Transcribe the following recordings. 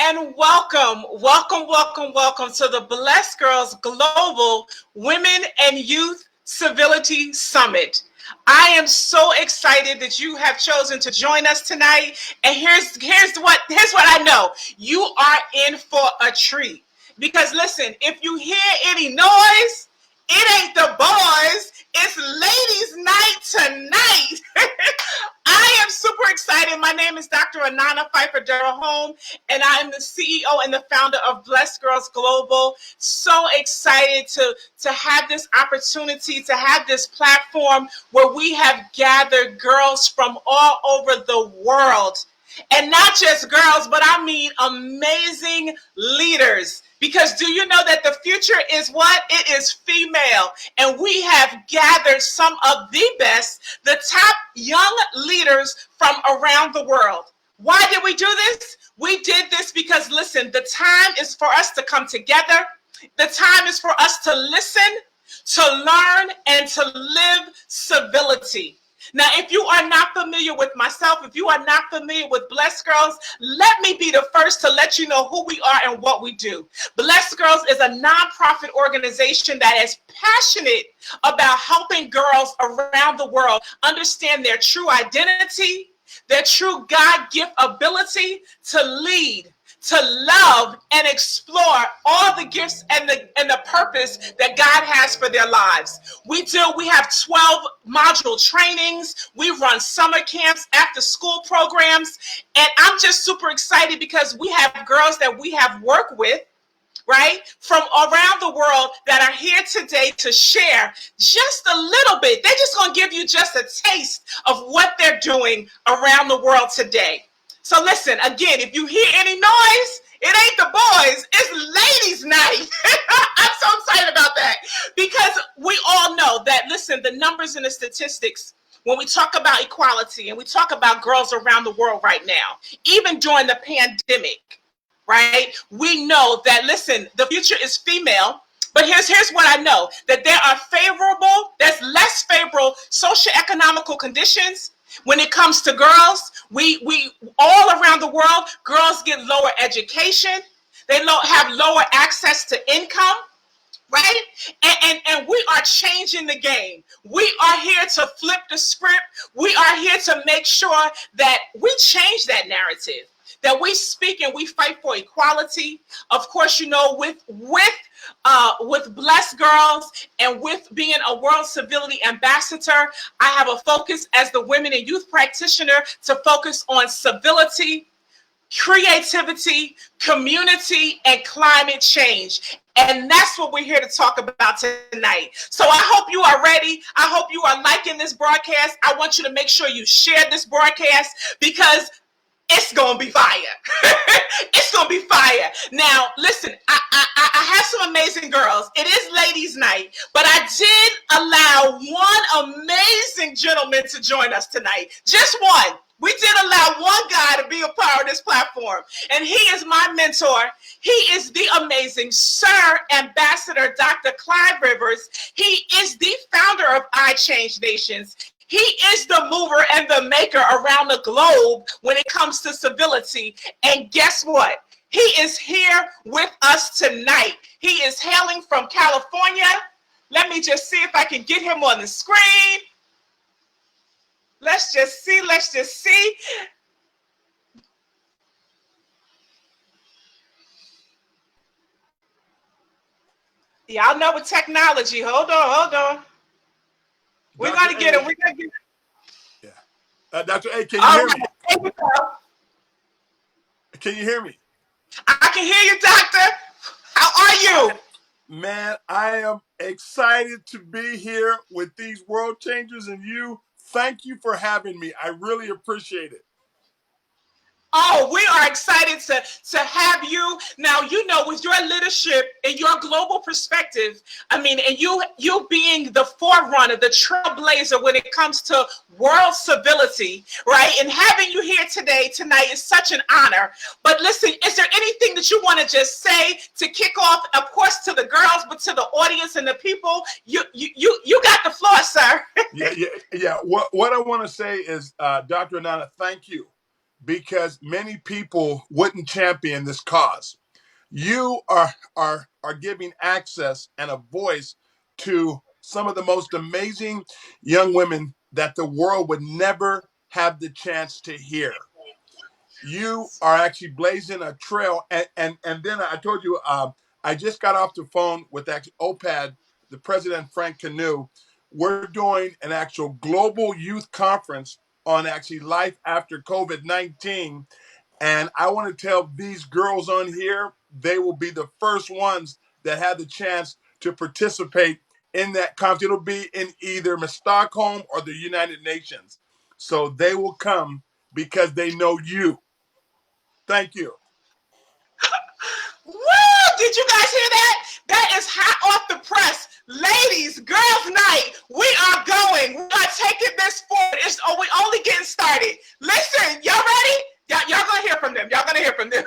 and welcome to the Blessed Girls Global Women and Youth Civility Summit. I am so excited that you have chosen to join us tonight. And here's what I know. You are in for a treat. Because listen, if you hear any noise, it ain't the boys, it's ladies' night tonight. I am super excited. My name is Dr. Anana Phifer-Derilhomme, and I'm the CEO and the founder of Blessed Girls Global. So excited to have this opportunity, to have this platform where we have gathered girls from all over the world. And not just girls, but I mean amazing leaders. Because do you know that the future is what? It is female. And we have gathered some of the best, the top young leaders from around the world. Why did we do this? We did this because, listen, the time is for us to come together. The time is for us to listen, to learn, and to live civility. Now, if you are not familiar with myself, if you are not familiar with Blessed Girls, let me be the first to let you know who we are and what we do. Blessed Girls is a nonprofit organization that is passionate about helping girls around the world understand their true identity, their true God-gift ability to lead, to love, and explore all the gifts and the purpose that God has for their lives. We have 12 module trainings. We run summer camps, after school programs. And I'm just super excited because we have girls that we have worked with, right, from around the world that are here today to share just a little bit. They're just going to give you just a taste of what they're doing around the world today. So listen, again, if you hear any noise, it ain't the boys, it's ladies' night. I'm so excited about that because we all know that, listen, the numbers and the statistics, when we talk about equality and we talk about girls around the world right now, even during the pandemic, right, we know that, listen, the future is female. But here's what I know, that there's less favorable socioeconomical conditions. When it comes to girls, we all around the world, girls get lower education. They have lower access to income, right? And we are changing the game. We are here to flip the script. We are here to make sure that we change that narrative, that we speak and we fight for equality. Of course, you know, with Blessed Girls and with being a World Civility Ambassador, I have a focus as the women and youth practitioner to focus on civility, creativity, community, and climate change. And that's what we're here to talk about tonight. So I hope you are ready. I hope you are liking this broadcast. I want you to make sure you share this broadcast because it's going to be fire. It's going to be fire. Now, listen, I have some amazing girls. It is ladies' night, but I did allow one amazing gentleman to join us tonight. Just one. We did allow one guy to be a part of this platform, and he is my mentor. He is the amazing Sir Ambassador Dr. Clyde Rivers. He is the founder of I Change Nations. He is the mover and the maker around the globe when it comes to civility. And guess what? He is here with us tonight. He is hailing from California. Let me just see if I can get him on the screen. Let's just see. Y'all know with technology. Hold on. We're going to get him. Yeah. Dr. A, can you hear me? Can you hear me? I can hear you, Doctor. How are you? Man, I am excited to be here with these world changers and you. Thank you for having me. I really appreciate it. Oh, we are excited to have you. Now, you know, with your leadership and your global perspective, I mean, and you being the forerunner, the trailblazer when it comes to world civility, right? And having you here tonight is such an honor. But listen, is there anything that you want to just say to kick off, of course, to the girls, but to the audience and the people? You got the floor, sir. Yeah. What I want to say is, Dr. Anana, thank you. because many people wouldn't champion this cause. You are giving access and a voice to some of the most amazing young women that the world would never have the chance to hear. You are actually blazing a trail, and then I told you, I just got off the phone with actually OPAD, the president Frank Canoe. We're doing an actual global youth conference on actually life after COVID-19. And I want to tell these girls on here, they will be the first ones that have the chance to participate in that conference. It'll be in either Stockholm or the United Nations. So they will come because they know you. Thank you. Woo! Did you guys hear that? That is hot off the press. Ladies, girls night, we are going. We are taking this forward. We only getting started. Listen, y'all ready? Y'all gonna hear from them. Y'all gonna hear from them.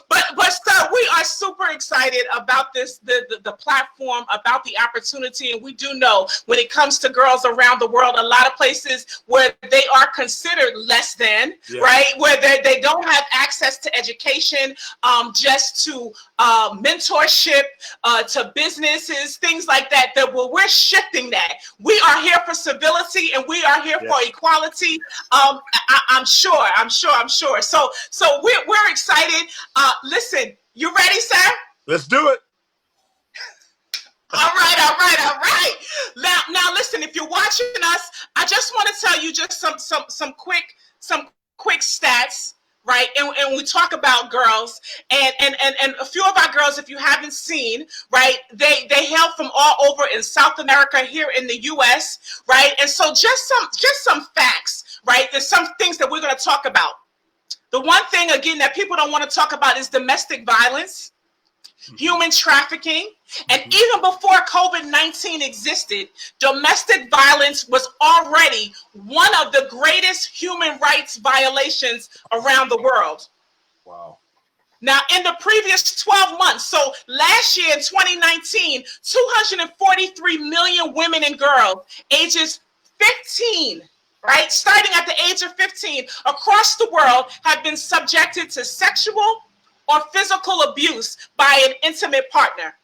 But sir, we are super excited about this, the platform, about the opportunity, and we do know when it comes to girls around the world, a lot of places where they are considered less than, right? Where they don't have access to education, just to mentorship, to businesses, things like that. We're shifting that. We are here for civility, and we are here for equality. I'm sure. So we're excited. Listen, you ready, sir? Let's do it. All right. Now, listen. If you're watching us, I just want to tell you just some quick stats, right? And we talk about girls, and a few of our girls, if you haven't seen, right? They hail from all over in South America, here in the U.S., right? And so just some facts, right? There's some things that we're going to talk about. The one thing, again, that people don't want to talk about is domestic violence, human trafficking. And even before COVID-19 existed, domestic violence was already one of the greatest human rights violations around the world. Wow. Now, in the previous 12 months, so last year in 2019, 243 million women and girls ages 15, right, starting at the age of 15, across the world have been subjected to sexual or physical abuse by an intimate partner.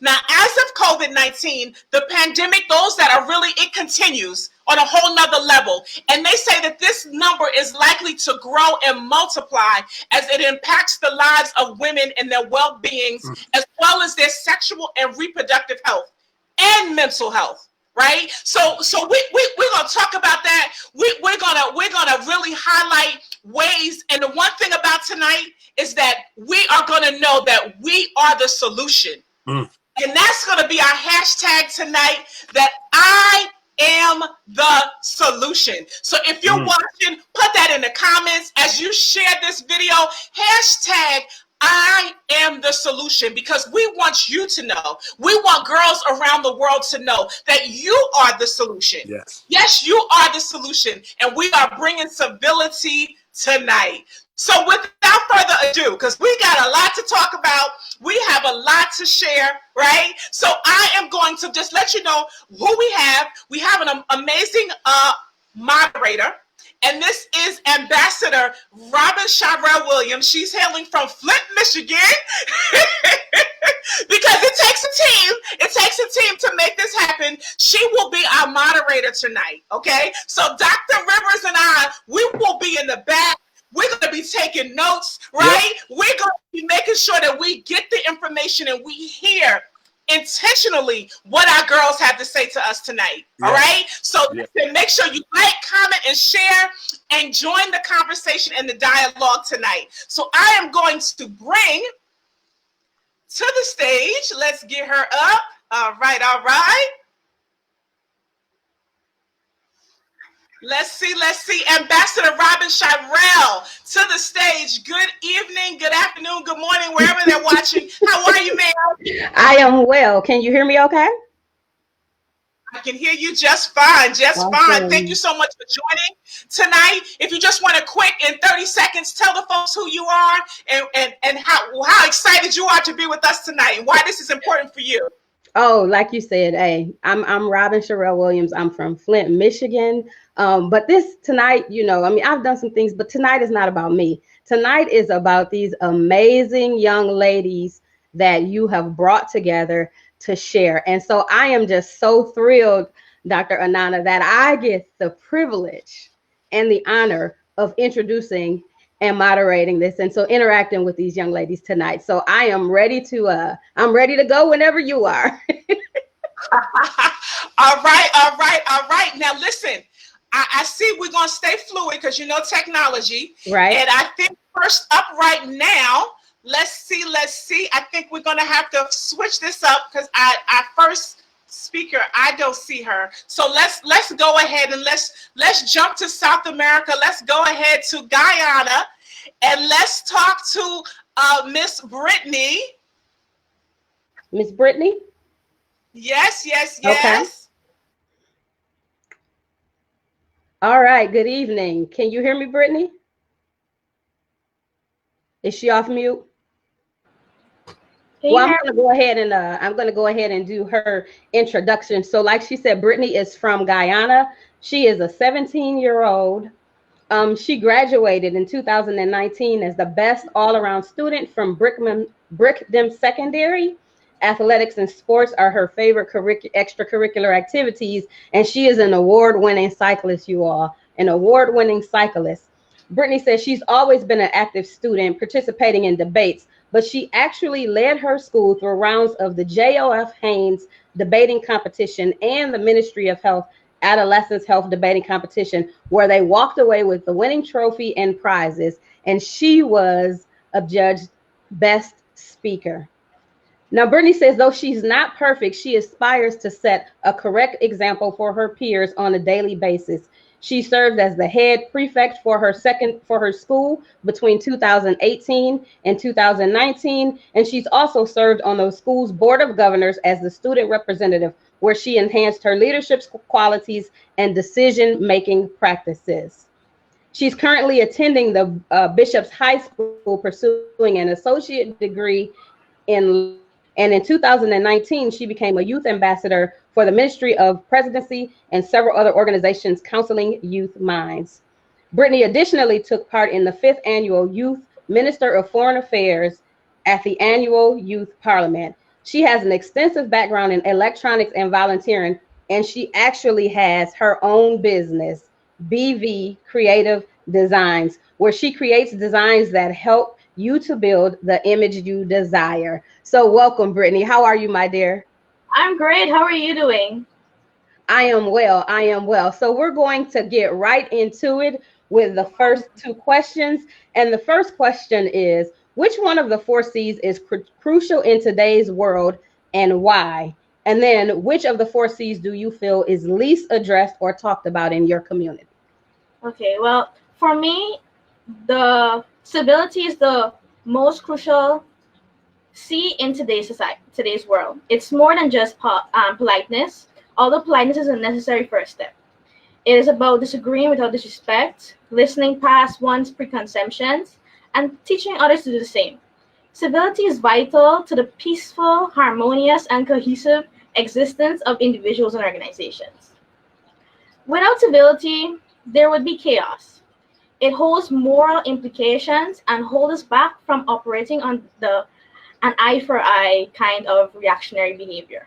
Now, as of COVID-19, the pandemic, it continues on a whole nother level. And they say that this number is likely to grow and multiply as it impacts the lives of women and their well-beings, as well as their sexual and reproductive health and mental health. Right, so we're gonna talk about that. We're gonna really highlight ways, and the one thing about tonight is that we are gonna know that we are the solution, and that's gonna be our hashtag tonight. That I am the solution. So if you're watching, put that in the comments as you share this video. Hashtag I am the solution, because we want you to know, we want girls around the world to know that you are the solution. Yes, you are the solution, and we are bringing civility tonight. So without further ado, because we got a lot to talk about, we have a lot to share, right? So I am going to just let you know who we have. We have an amazing moderator. And this is Ambassador Robin Shirell Williams. She's hailing from Flint, Michigan, because it takes a team. It takes a team to make this happen. She will be our moderator tonight, okay? So Dr. Rivers and I, we will be in the back. We're going to be taking notes, right? We're going to be making sure that we get the information and we hear intentionally what our girls have to say to us tonight. All right, so make sure you like, comment, and share, and join the conversation and the dialogue tonight. So I am going to bring to the stage, let's get her up. All right. Let's see. Ambassador Robin Shirell to the stage. Good evening, good afternoon, good morning, wherever they're watching. How are you, ma'am? I am well. Can you hear me okay? I can hear you just fine, fine. Thank you so much for joining tonight. If you just want to quick, in 30 seconds, tell the folks who you are and how excited you are to be with us tonight and why this is important for you. Oh, like you said, hey, I'm Robin Shirell Williams. I'm from Flint, Michigan. But this tonight, I mean, I've done some things, but tonight is not about me. Tonight is about these amazing young ladies that you have brought together to share. And so I am just so thrilled, Dr. Anana, that I get the privilege and the honor of introducing and moderating this, and so interacting with these young ladies tonight. So I am ready to go whenever you are. All right, all right, all right. Now listen, I see we're gonna stay fluid because technology. Right. And I think first up right now, let's see. I think we're gonna have to switch this up because our first speaker, I don't see her. So let's go ahead and let's jump to South America. Let's go ahead to Guyana and let's talk to Miss Brittany. Miss Brittany? Yes. Okay. All right, good evening. Can you hear me, Brittany? Is she off mute? Well, I'm going to go ahead and do her introduction. So like she said, Brittany is from Guyana. She is a 17-year-old. She graduated in 2019 as the best all-around student from Brickdom Secondary. Athletics and sports are her favorite extracurricular activities, and she is an award-winning cyclist, you all, an award-winning cyclist. Brittany says she's always been an active student, participating in debates, but she actually led her school through rounds of the J.O.F. Haynes debating competition and the Ministry of Health Adolescents Health debating competition, where they walked away with the winning trophy and prizes, and she was adjudged best speaker. Now, Brittany says, though she's not perfect, she aspires to set a correct example for her peers on a daily basis. She served as the head prefect for her school between 2018 and 2019, and she's also served on the school's board of governors as the student representative, where she enhanced her leadership qualities and decision-making practices. She's currently attending the Bishop's High School, pursuing an associate degree and in 2019, she became a youth ambassador for the Ministry of Presidency and several other organizations counseling youth minds. Brittany additionally took part in the 5th annual Youth Minister of Foreign Affairs at the annual Youth Parliament. She has an extensive background in electronics and volunteering, and she actually has her own business, BV Creative Designs, where she creates designs that help you to build the image you desire. So welcome, Brittany. How are you, my dear? I'm great. How are you doing? I am well. So we're going to get right into it with the first 2 questions. And the first question is, which one of the 4 C's is crucial in today's world and why? And then which of the 4 C's do you feel is least addressed or talked about in your community? Okay, well, for me, the civility is the most crucial C in today's world. It's more than just politeness, although politeness is a necessary first step. It is about disagreeing without disrespect, listening past one's preconceptions, and teaching others to do the same. Civility is vital to the peaceful, harmonious, and cohesive existence of individuals and organizations. Without civility, there would be chaos. It holds moral implications and holds us back from operating on an eye-for-eye kind of reactionary behavior.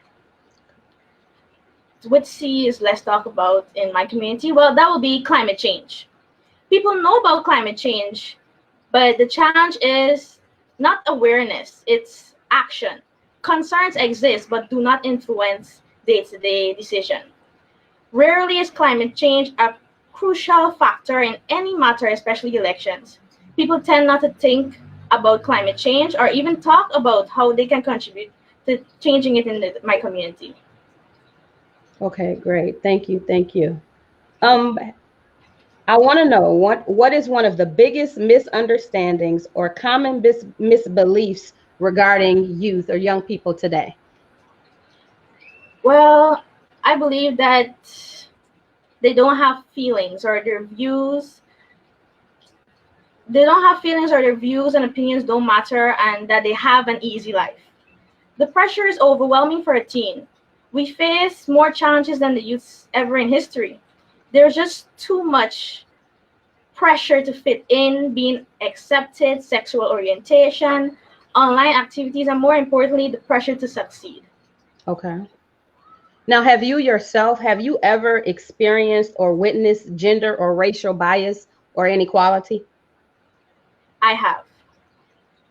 Which C is less talked about in my community? Well, that will be climate change. People know about climate change, but the challenge is not awareness, it's action. Concerns exist, but do not influence day-to-day decision. Rarely is climate change a crucial factor in any matter, especially elections. People tend not to think about climate change or even talk about how they can contribute to changing it in my community. Okay, great. Thank you. I want to know what is one of the biggest misunderstandings or common misbeliefs regarding youth or young people today? Well, I believe that they don't have feelings or their views. They don't have feelings or their views and opinions don't matter, and that they have an easy life. The pressure is overwhelming for a teen. We face more challenges than the youths ever in history. there's just too much pressure to fit in, being accepted, sexual orientation, online activities, and more importantly, the pressure to succeed. Okay. Now, have you ever experienced or witnessed gender or racial bias or inequality? I have.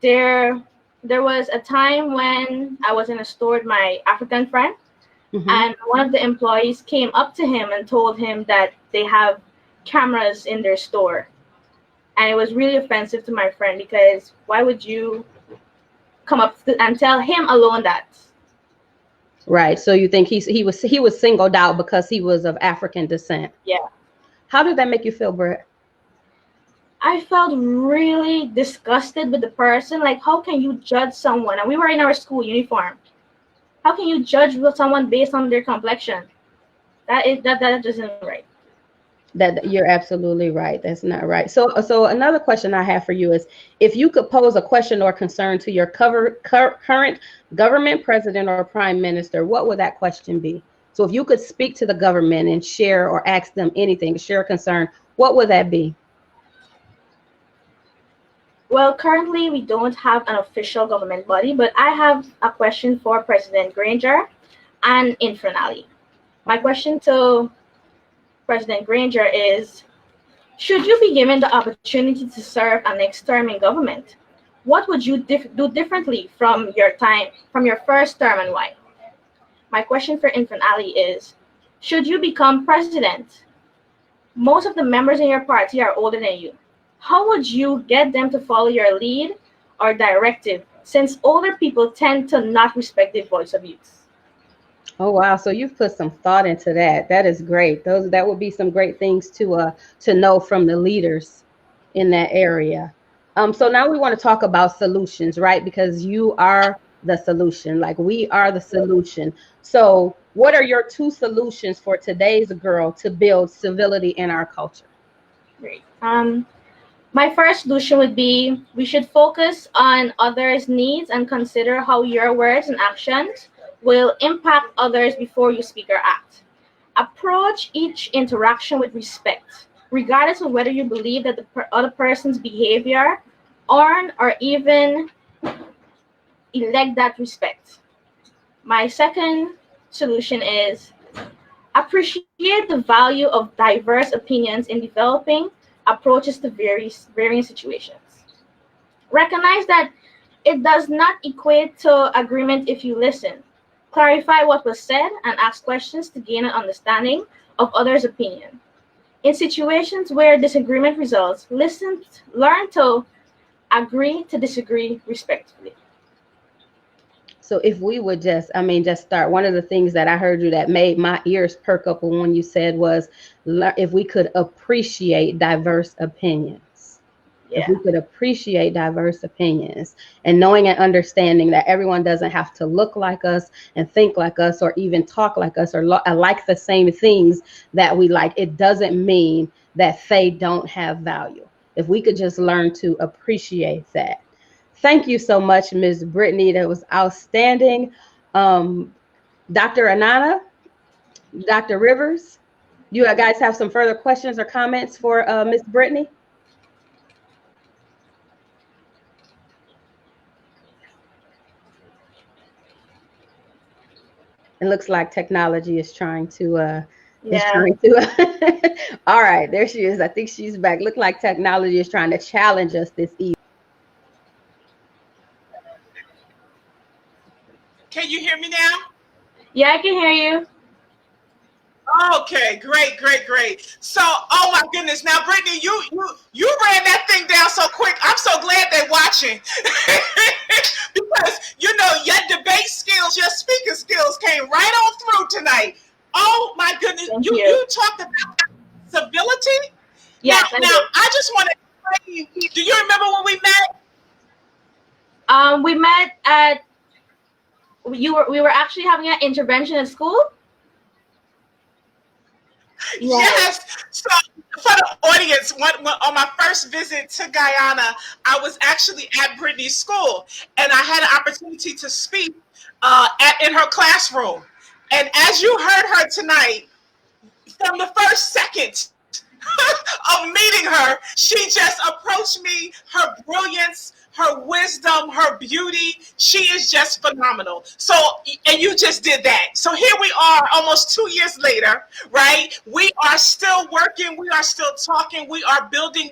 There was a time when I was in a store with my African friend, and one of the employees came up to him and told him that they have cameras in their store. And it was really offensive to my friend, because why would you come up and tell him alone that? Right. So you think he was singled out because he was of African descent? Yeah. How did that make you feel, Brett? I felt really disgusted with the person. Like, how can you judge someone? And we were in our school uniform. How can you judge someone based on their complexion? That isn't right. That you're absolutely right. That's not right. So another question I have for you is, if you could pose a question or concern to your current government president or prime minister, what would that question be? So if you could speak to the government and share or ask them anything, share a concern, what would that be? Well, currently we don't have an official government body, but I have a question for President Granger and Infernali. My question to President Granger is, should you be given the opportunity to serve a next term in government, what would you do differently from your first term, and why? My question for Infernali is, should you become president, most of the members in your party are older than you. How would you get them to follow your lead or directive, since older people tend to not respect the voice of youth? Oh, wow. So you've put some thought into that. That is great. That would be some great things to know from the leaders in that area. So now we want to talk about solutions, right? Because you are the solution. Like, we are the solution. So what are your 2 solutions for today's girl to build civility in our culture? Great. My first solution would be, we should focus on others' needs and consider how your words and actions will impact others before you speak or act. Approach each interaction with respect, regardless of whether you believe that the other person's behavior earn or even elect that respect. My second solution is, appreciate the value of diverse opinions in developing approaches to varying situations. Recognize that it does not equate to agreement if you listen. Clarify what was said and ask questions to gain an understanding of others' opinion. In situations where disagreement results, learn to agree to disagree respectfully. So if we would just start, one of the things that I heard you that made my ears perk up when you said was, if we could appreciate diverse opinions. Yeah. If we could appreciate diverse opinions, and knowing and understanding that everyone doesn't have to look like us and think like us or even talk like us or like the same things that we like, it doesn't mean that they don't have value. If we could just learn to appreciate that. Thank you so much, Ms. Brittany. That was outstanding. Dr. Anana, Dr. Rivers, you guys have some further questions or comments for Ms. Brittany? It looks like technology is trying to all right, there she is. I think she's back. Look like technology is trying to challenge us this evening. Can you hear me now? Yeah, I can hear you. Okay, great. So, oh my goodness. Now, Brittany, you ran that thing down so quick. I'm so glad they're watching. Because, your debate skills, your speaking skills came right on through tonight. Oh my goodness. You talked about civility? Yes, Now, I just want to say, do you remember when we met? We met at, we were actually having an intervention at school. Yes. So for the audience, on my first visit to Guyana, I was actually at Brittany's school, and I had an opportunity to speak in her classroom. And as you heard her tonight, from the first second of meeting her, she just approached me, her brilliance, her wisdom, her beauty. She is just phenomenal. So, and you just did that. So here we are almost 2 years later, right? We are still working. We are still talking. We are building.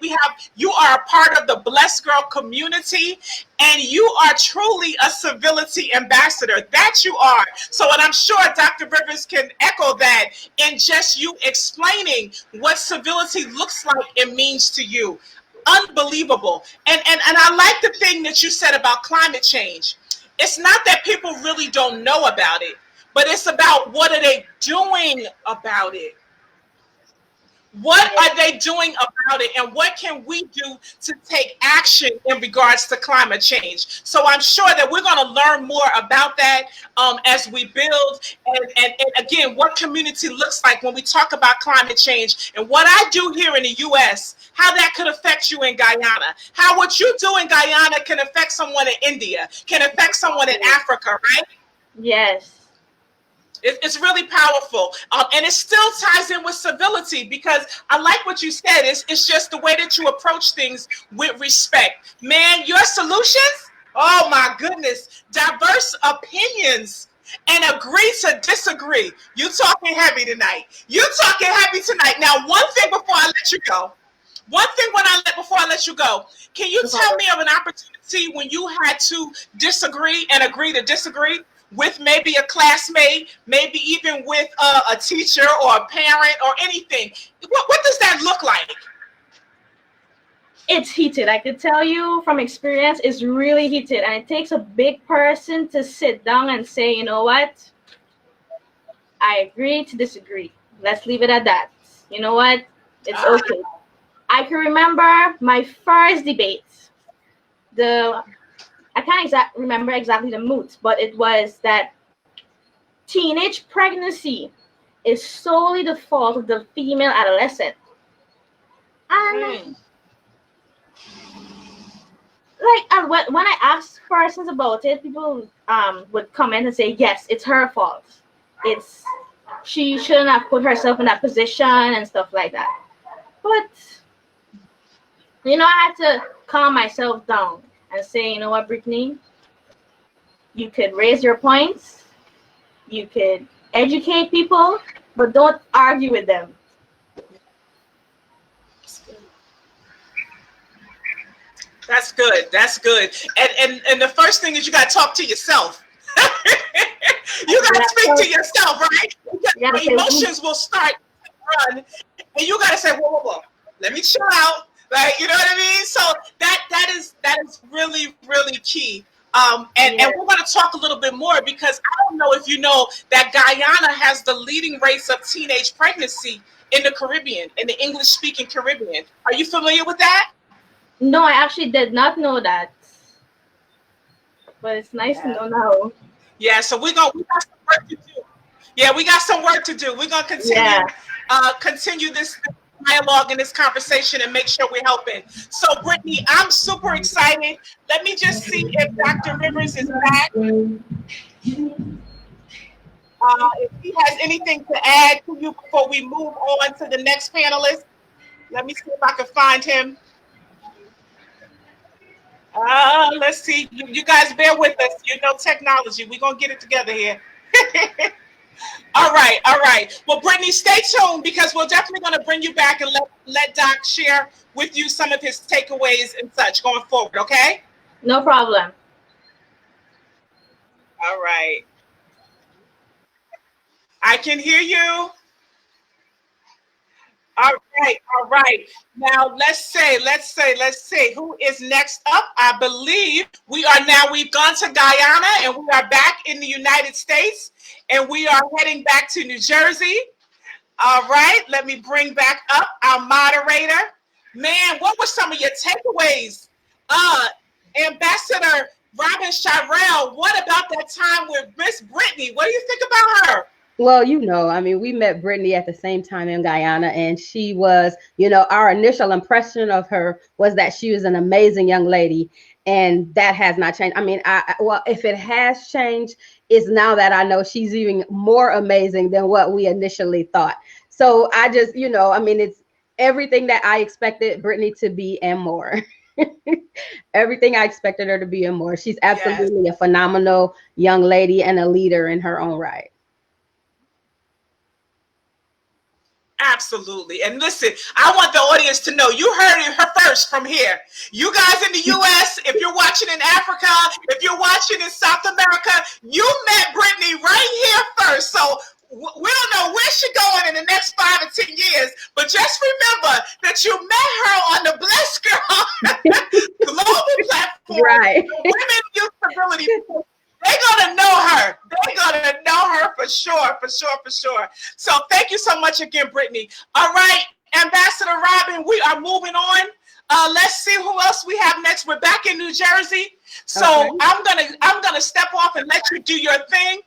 You are a part of the Blessed Girl community, and you are truly a civility ambassador. That you are. So, and I'm sure Dr. Rivers can echo that in just you explaining what civility looks like and means to you. Unbelievable. And I like the thing that you said about climate change. It's not that people really don't know about it, but it's about what are they doing about it. What are they doing about it, and what can we do to take action in regards to climate change? So I'm sure that we're going to learn more about that as we build, and again, what community looks like when we talk about climate change, and what I do here in the U.S., how that could affect you in Guyana, how what you do in Guyana can affect someone in India, can affect someone in Africa, right? Yes. It's really powerful. And it still ties in with civility, because I like what you said. It's just the way that you approach things with respect. Man, your solutions, oh my goodness, diverse opinions and agree to disagree. You talking heavy tonight. You talking heavy tonight. Now, one thing before I let you go. Before I let you go, can you tell me of an opportunity when you had to disagree and agree to disagree with maybe a classmate, maybe even with a teacher or a parent or anything? What does that look like? It's heated. I could tell you from experience, it's really heated. And it takes a big person to sit down and say, you know what? I agree to disagree. Let's leave it at that. You know what? It's okay. I can remember my first debate. I can't remember exactly the mood, but it was that teenage pregnancy is solely the fault of the female adolescent. And when I asked persons about it, people would comment and say, yes, it's her fault. She shouldn't have put herself in that position and stuff like that. But, I had to calm myself down and say, you know what, Brittany, you could raise your points, you could educate people, but don't argue with them. That's good. That's good. And the first thing is you got to talk to yourself. You got to speak to yourself, right? Because emotions will start to run, and you got to say, whoa, let me chill out. Like, you know what I mean? So that is really, really key. And we're going to talk a little bit more, because I don't know if you know that Guyana has the leading rates of teenage pregnancy in the Caribbean, in the English-speaking Caribbean. Are you familiar with that? No, I actually did not know that. But it's nice to know now. Yeah, so we got some work to do. Yeah, we got some work to do. We're going to continue this dialogue and this conversation and make sure we're helping. So, Brittany, I'm super excited. Let me just see if Dr. Rivers is back. If he has anything to add to you before we move on to the next panelist. Let me see if I can find him. Let's see. You guys bear with us. You know technology. We're going to get it together here. All right. Well, Brittany, stay tuned, because we're definitely going to bring you back and let Doc share with you some of his takeaways and such going forward, okay? No problem. All right. I can hear you. All right. Now let's see who is next up. I believe we've gone to Guyana, and we are back in the United States, and we are heading back to New Jersey. All right, let me bring back up our moderator. Man, what were some of your takeaways? Ambassador Robin Shirell, what about that time with Miss Brittany? What do you think about her? Well, we met Brittany at the same time in Guyana, and she was, our initial impression of her was that she was an amazing young lady, and that has not changed. If it has changed, it's now that I know she's even more amazing than what we initially thought. So I just, I mean, it's everything that I expected Brittany to be and more. Everything I expected her to be and more. She's Yes. absolutely a phenomenal young lady and a leader in her own right. Absolutely. And listen, I want the audience to know you heard it her first from here. You guys in the US, if you're watching in Africa, if you're watching in South America, you met Brittany right here first. So we don't know where she's going in the next 5 or 10 years, but just remember that you met her on the Blessed Girl global platform, Right. the Women Youth Civility. They're gonna know her. They're gonna know her for sure, for sure, for sure. So thank you so much again, Brittany. All right, Ambassador Robin, we are moving on. Let's see who else we have next. We're back in New Jersey. So Okay. I'm gonna step off and let you do your thing.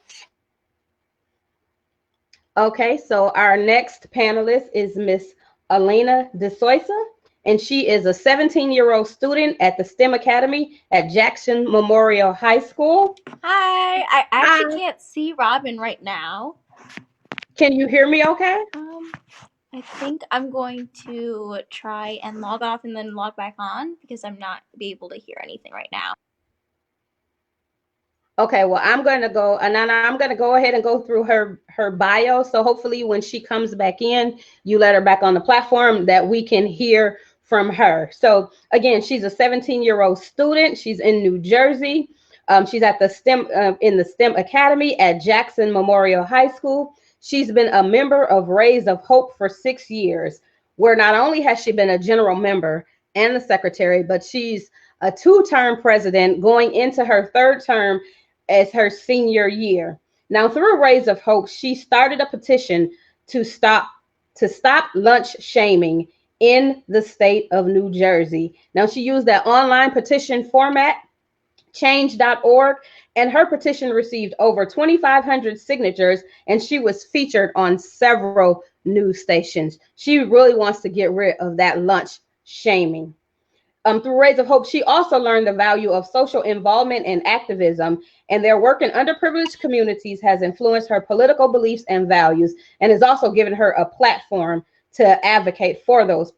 Okay, so our next panelist is Miss Elena DeSoisa, and she is a 17-year-old student at the STEM Academy at Jackson Memorial High School. Hi, I actually Hi. can't see Robin right now. Can you hear me okay? I think I'm going to try and log off and then log back on because I'm not able to hear anything right now. Okay, well, I'm going to go, Anana, I'm going to go ahead and go through her bio. So hopefully when she comes back in, you let her back on the platform that we can hear from her. So again, she's a 17-year-old student. She's in New Jersey. She's at the STEM in the STEM Academy at Jackson Memorial High School. She's been a member of Rays of Hope for 6 years, where not only has she been a general member and the secretary, but she's a 2-term president going into her 3rd term as her senior year. Now, through Rays of Hope, she started a petition to stop lunch shaming in the state of New Jersey. Now, she used that online petition format, change.org, and her petition received over 2,500 signatures, and she was featured on several news stations. She really wants to get rid of that lunch shaming. Through Rays of Hope, she also learned the value of social involvement and activism, and their work in underprivileged communities has influenced her political beliefs and values, and has also given her a platform to advocate for those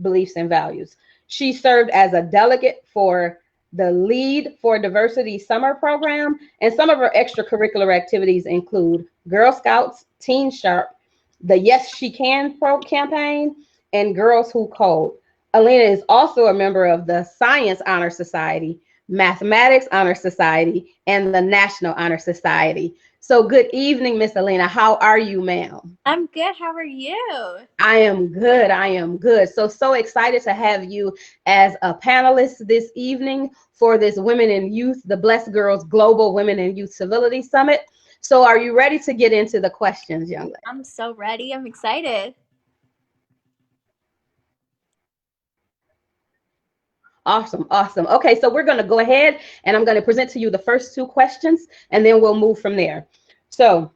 beliefs and values. She served as a delegate for the Lead for Diversity Summer Program, and some of her extracurricular activities include Girl Scouts, Teen Sharp, the Yes She Can campaign, and Girls Who Code. Elena is also a member of the Science Honor Society, Mathematics Honor Society, and the National Honor Society. So good evening, Miss Elena. How are you, ma'am? I'm good. How are you? I am good. I am good. So excited to have you as a panelist this evening for this Women in Youth, the BlessedGirls Global Women in Youth Civility Summit. So are you ready to get into the questions, young lady? I'm so ready. I'm excited. Awesome, awesome. Okay, so we're going to go ahead and I'm going to present to you the first 2 questions, and then we'll move from there. So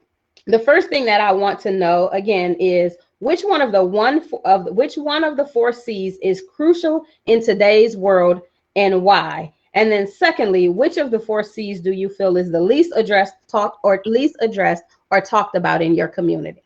the first thing that I want to know again is which one of the 4 C's is crucial in today's world and why? And then secondly, which of the 4 C's do you feel is the least addressed or talked about in your community?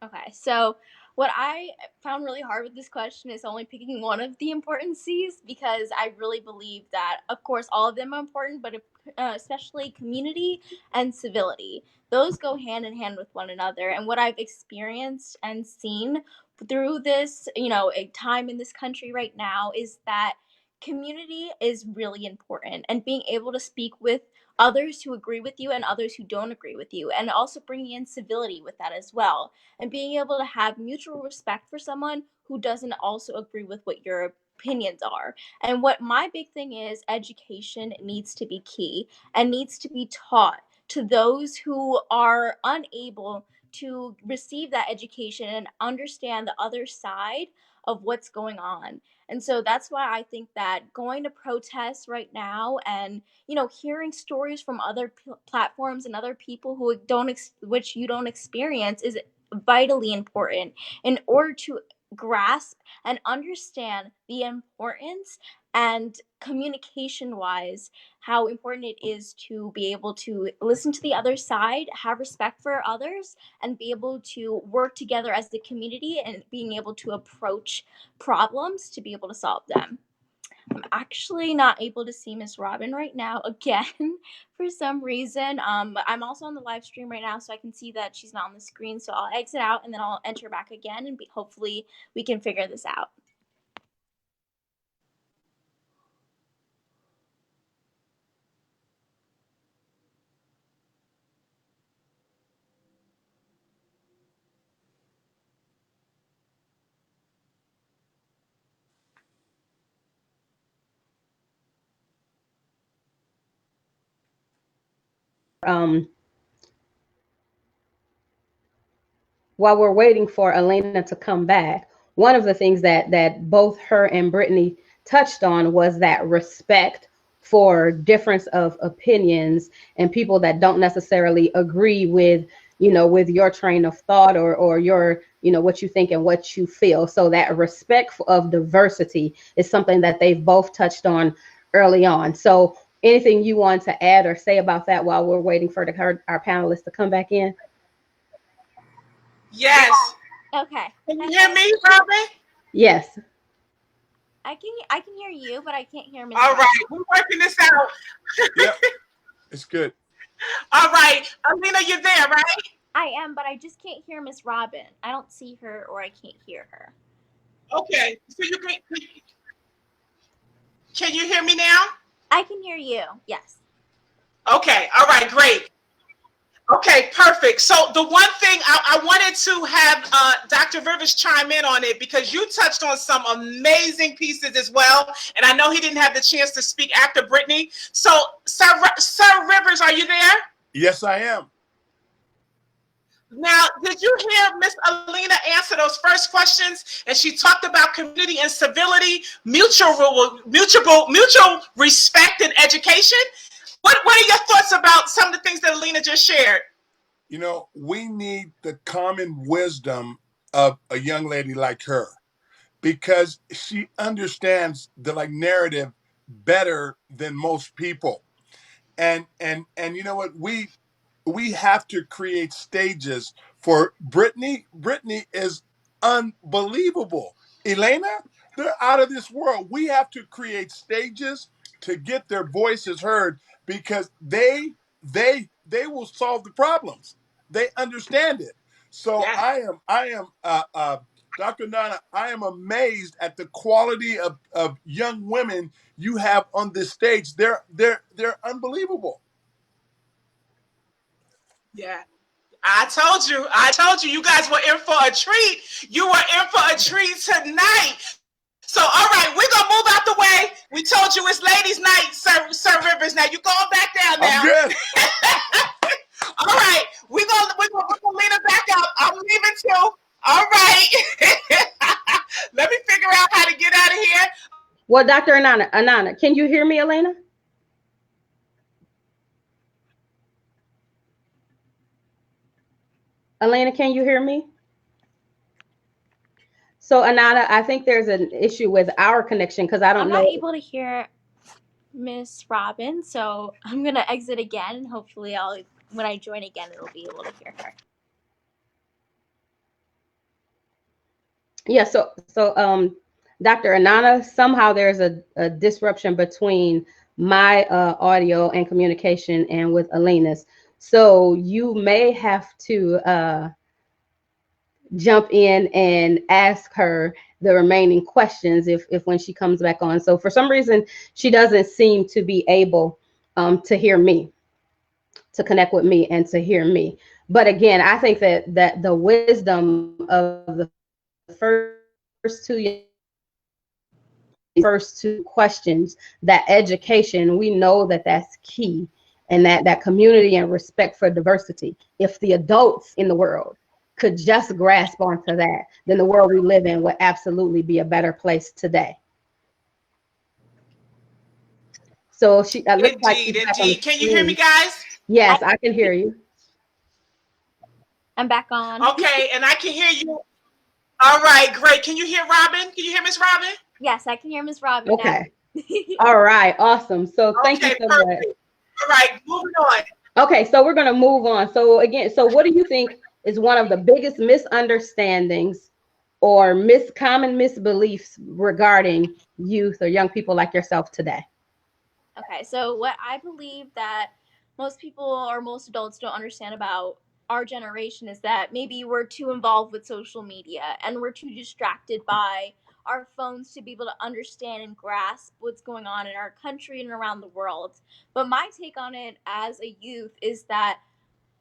Okay, so what I found really hard with this question is only picking one of the important C's, because I really believe that, of course, all of them are important, but especially community and civility. Those go hand in hand with one another. And what I've experienced and seen through this, a time in this country right now, is that community is really important, and being able to speak with others who agree with you and others who don't agree with you, and also bringing in civility with that as well, and being able to have mutual respect for someone who doesn't also agree with what your opinions are. And what my big thing is, education needs to be key and needs to be taught to those who are unable to receive that education and understand the other side of what's going on. And so that's why I think that going to protests right now and hearing stories from other platforms and other people who which you don't experience is vitally important in order to grasp and understand the importance and communication wise, how important it is to be able to listen to the other side, have respect for others, and be able to work together as a community and being able to approach problems to be able to solve them. I'm actually not able to see Miss Robin right now again for some reason. I'm also on the live stream right now, so I can see that she's not on the screen. So I'll exit out and then I'll enter back again, and hopefully we can figure this out. While we're waiting for Elena to come back, one of the things that both her and Brittany touched on was that respect for difference of opinions and people that don't necessarily agree with, with your train of thought or your, what you think and what you feel. So that respect of diversity is something that they've both touched on early on. So anything you want to add or say about that while we're waiting for our panelists to come back in? Yes. Okay. Can you hear me, Robin? Yes. I can hear you, but I can't hear Miss. All right, we're working this out. Yep, it's good. All right, Alina, you're there, right? I am, but I just can't hear Miss Robin. I don't see her or I can't hear her. Okay, so can you hear me now? I can hear you, yes. Okay, all right, great. Okay, perfect. So the one thing I wanted to have Dr. Rivers chime in on it, because you touched on some amazing pieces as well, and I know he didn't have the chance to speak after Brittany. So, Sir Rivers, are you there? Yes, I am. Now, did you hear Miss Alina answer those first questions? And she talked about community and civility, mutual respect and education. What are your thoughts about some of the things that Alina just shared? We need the common wisdom of a young lady like her, because she understands the narrative better than most people. And you know what? We have to create stages for Brittany. Brittany is unbelievable. Elena, they're out of this world. We have to create stages to get their voices heard, because they will solve the problems. They understand it. So Yeah. I am Dr. Nana, I am amazed at the quality of young women you have on this stage. They're unbelievable. Yeah. I told you, you guys were in for a treat. You were in for a treat tonight. So, all right, we're going to move out the way. We told you it's ladies' night, Sir Rivers. Now, you're going back down now. I'm good. All right, we're gonna lean it back up. I'm leaving too. All right. Let me figure out how to get out of here. Well, Dr. Anana, can you hear me, Elena? Elena, can you hear me? So, Anana, I think there's an issue with our connection, because I don't know. I'm not able to hear Miss Robin, so I'm going to exit again, and hopefully when I join again, it'll be able to hear her. Yeah, so Dr. Anana, somehow there's a disruption between my audio and communication and with Elena's. So you may have to jump in and ask her the remaining questions if when she comes back on. So for some reason, she doesn't seem to be able to hear me, to connect with me and to hear me. But again, I think that the wisdom of the first two questions, that education, we know that that's key, and that community and respect for diversity. If the adults in the world could just grasp onto that, then the world we live in would absolutely be a better place today. So she looks like she's back on the Indeed. Can you hear me, screen. guys? Yes, I can hear you. I'm back on. Okay, and I can hear you. All right, great. Can you hear Robin? Can you hear Miss Robin? Yes, I can hear Miss Robin Okay. now. All right, awesome. So thank you Okay, so much. perfect. All right, moving on. Okay, so we're going to move on. So again, so what do you think is one of the biggest misunderstandings or common misbeliefs regarding youth or young people like yourself today? Okay, so what I believe that most people or most adults don't understand about our generation is that maybe we're too involved with social media and we're too distracted by our phones to be able to understand and grasp what's going on in our country and around the world. But my take on it as a youth is that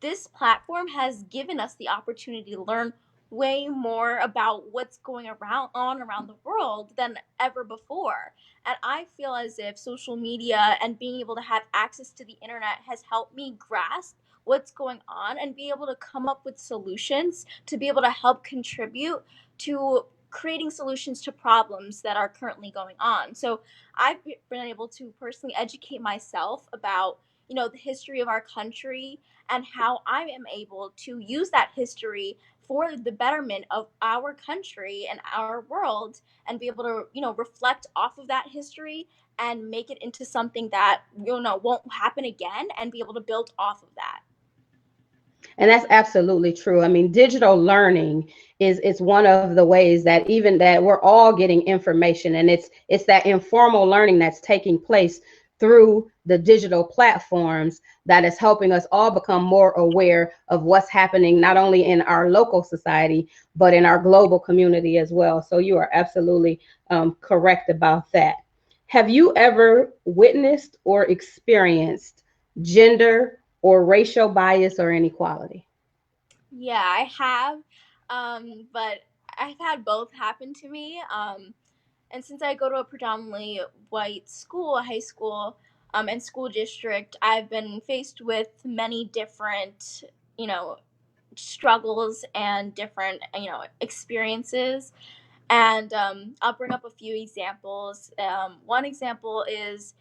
this platform has given us the opportunity to learn way more about what's going around the world than ever before. And I feel as if social media and being able to have access to the internet has helped me grasp what's going on and be able to come up with solutions to be able to help contribute to creating solutions to problems that are currently going on. So I've been able to personally educate myself about, the history of our country and how I am able to use that history for the betterment of our country and our world, and be able to, reflect off of that history and make it into something that, won't happen again, and be able to build off of that. And that's absolutely true. I mean, digital learning is it's one of the ways that even that we're all getting information, and it's that informal learning that's taking place through the digital platforms that is helping us all become more aware of what's happening not only in our local society but in our global community as well. So you are absolutely correct about that. Have you ever witnessed or experienced gender or racial bias or inequality? Yeah, I have, but I've had both happen to me. And since I go to a predominantly white school, high school, and school district, I've been faced with many different, struggles and different, experiences. And I'll bring up a few examples. One example is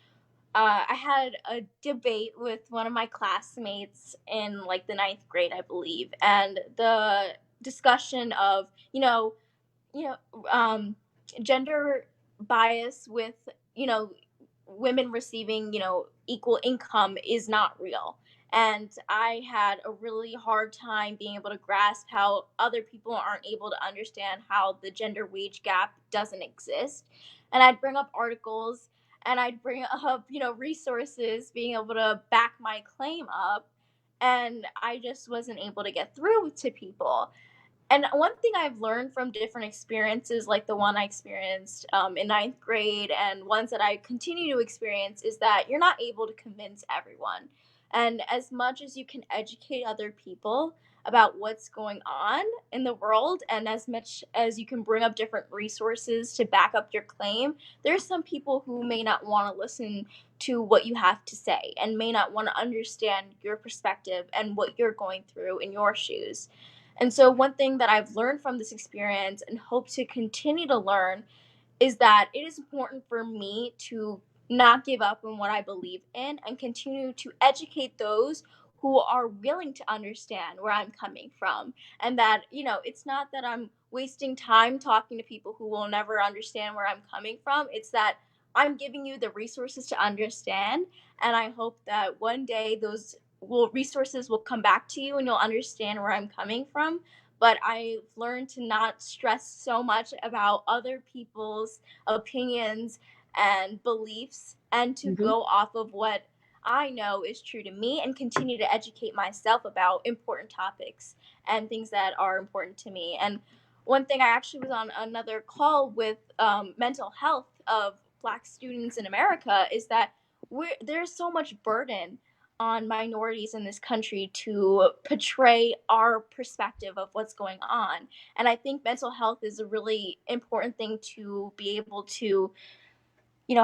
I had a debate with one of my classmates in like the ninth grade, I believe, and the discussion of, you know, gender bias with, women receiving, equal income is not real. And I had a really hard time being able to grasp how other people aren't able to understand how the gender wage gap doesn't exist. And I'd bring up articles and I'd bring up, resources being able to back my claim up. And I just wasn't able to get through to people. And one thing I've learned from different experiences, like the one I experienced in ninth grade and ones that I continue to experience, is that you're not able to convince everyone. And as much as you can educate other people about what's going on in the world, and as much as you can bring up different resources to back up your claim, there's some people who may not want to listen to what you have to say and may not want to understand your perspective and what you're going through in your shoes. And so, one thing that I've learned from this experience and hope to continue to learn is that it is important for me to not give up on what I believe in and continue to educate those who are willing to understand where I'm coming from. And that, it's not that I'm wasting time talking to people who will never understand where I'm coming from. It's that I'm giving you the resources to understand. And I hope that one day those resources will come back to you and you'll understand where I'm coming from. But I've learned to not stress so much about other people's opinions and beliefs, and to Mm-hmm. go off of what I know is true to me and continue to educate myself about important topics and things that are important to me. And one thing, I actually was on another call with mental health of Black students in America, is that there's so much burden on minorities in this country to portray our perspective of what's going on. And I think mental health is a really important thing to be able to,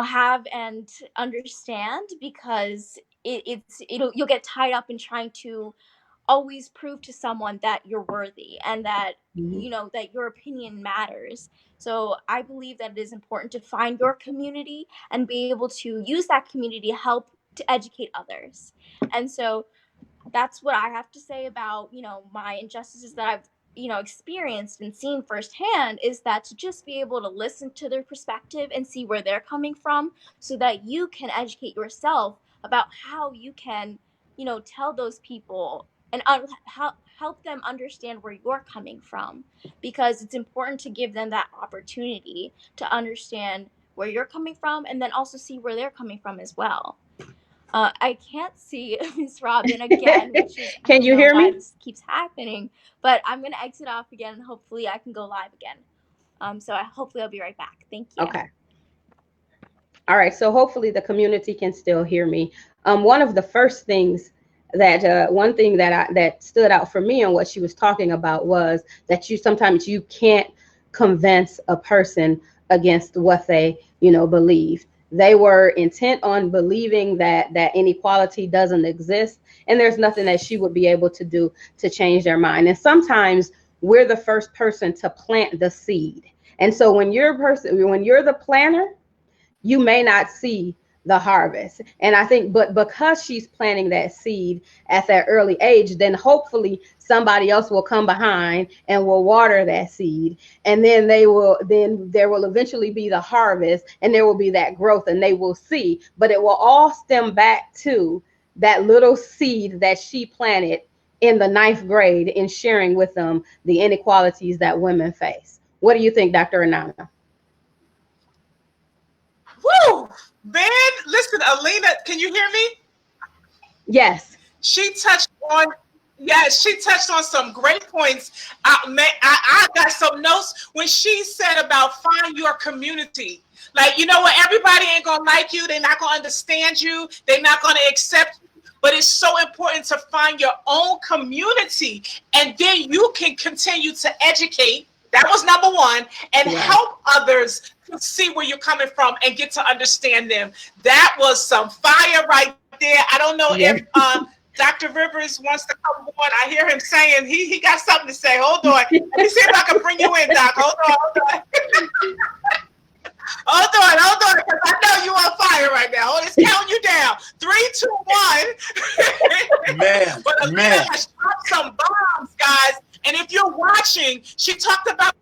have and understand, because you'll get tied up in trying to always prove to someone that you're worthy and that, Mm-hmm. that your opinion matters. So I believe that it is important to find your community and be able to use that community to help to educate others. And so that's what I have to say about, my injustices that I've experienced and seen firsthand is that to just be able to listen to their perspective and see where they're coming from so that you can educate yourself about how you can, tell those people and help them understand where you're coming from, because it's important to give them that opportunity to understand where you're coming from and then also see where they're coming from as well. I can't see Miss Robin again, which is, Can you hear why me? this keeps happening, but I'm going to exit off again and hopefully I can go live again. So hopefully I'll be right back. Thank you. Okay. All right. So hopefully the community can still hear me. One of the first things one thing that stood out for me on what she was talking about was that sometimes you can't convince a person against what they, believe. They were intent on believing that inequality doesn't exist, and there's nothing that she would be able to do to change their mind. And sometimes we're the first person to plant the seed. And so when you're the planter, you may not see the harvest. And I think, but because she's planting that seed at that early age, then hopefully somebody else will come behind and will water that seed. And then there will eventually be the harvest, and there will be that growth, and they will see. But it will all stem back to that little seed that she planted in the 9th grade in sharing with them the inequalities that women face. What do you think, Dr. Anana? Woo! Man, listen, Alina, can you hear me? Yes. She touched on some great points. I got some notes when she said about find your community. Like, you know what? Everybody ain't going to like you. They're not going to understand you. They're not going to accept you. But it's so important to find your own community. And then you can continue to educate. That was number one. And help others to see where you're coming from and get to understand them. That was some fire right there. I don't know if Dr. Rivers wants to come on. I hear him saying he got something to say. Hold on. Let me see if I can bring you in, Doc. Hold on. Hold on, because I know you on fire right now. It's counting you down. 3, 2, 1. But Alina has dropped some bombs, guys. And if you're watching, she talked about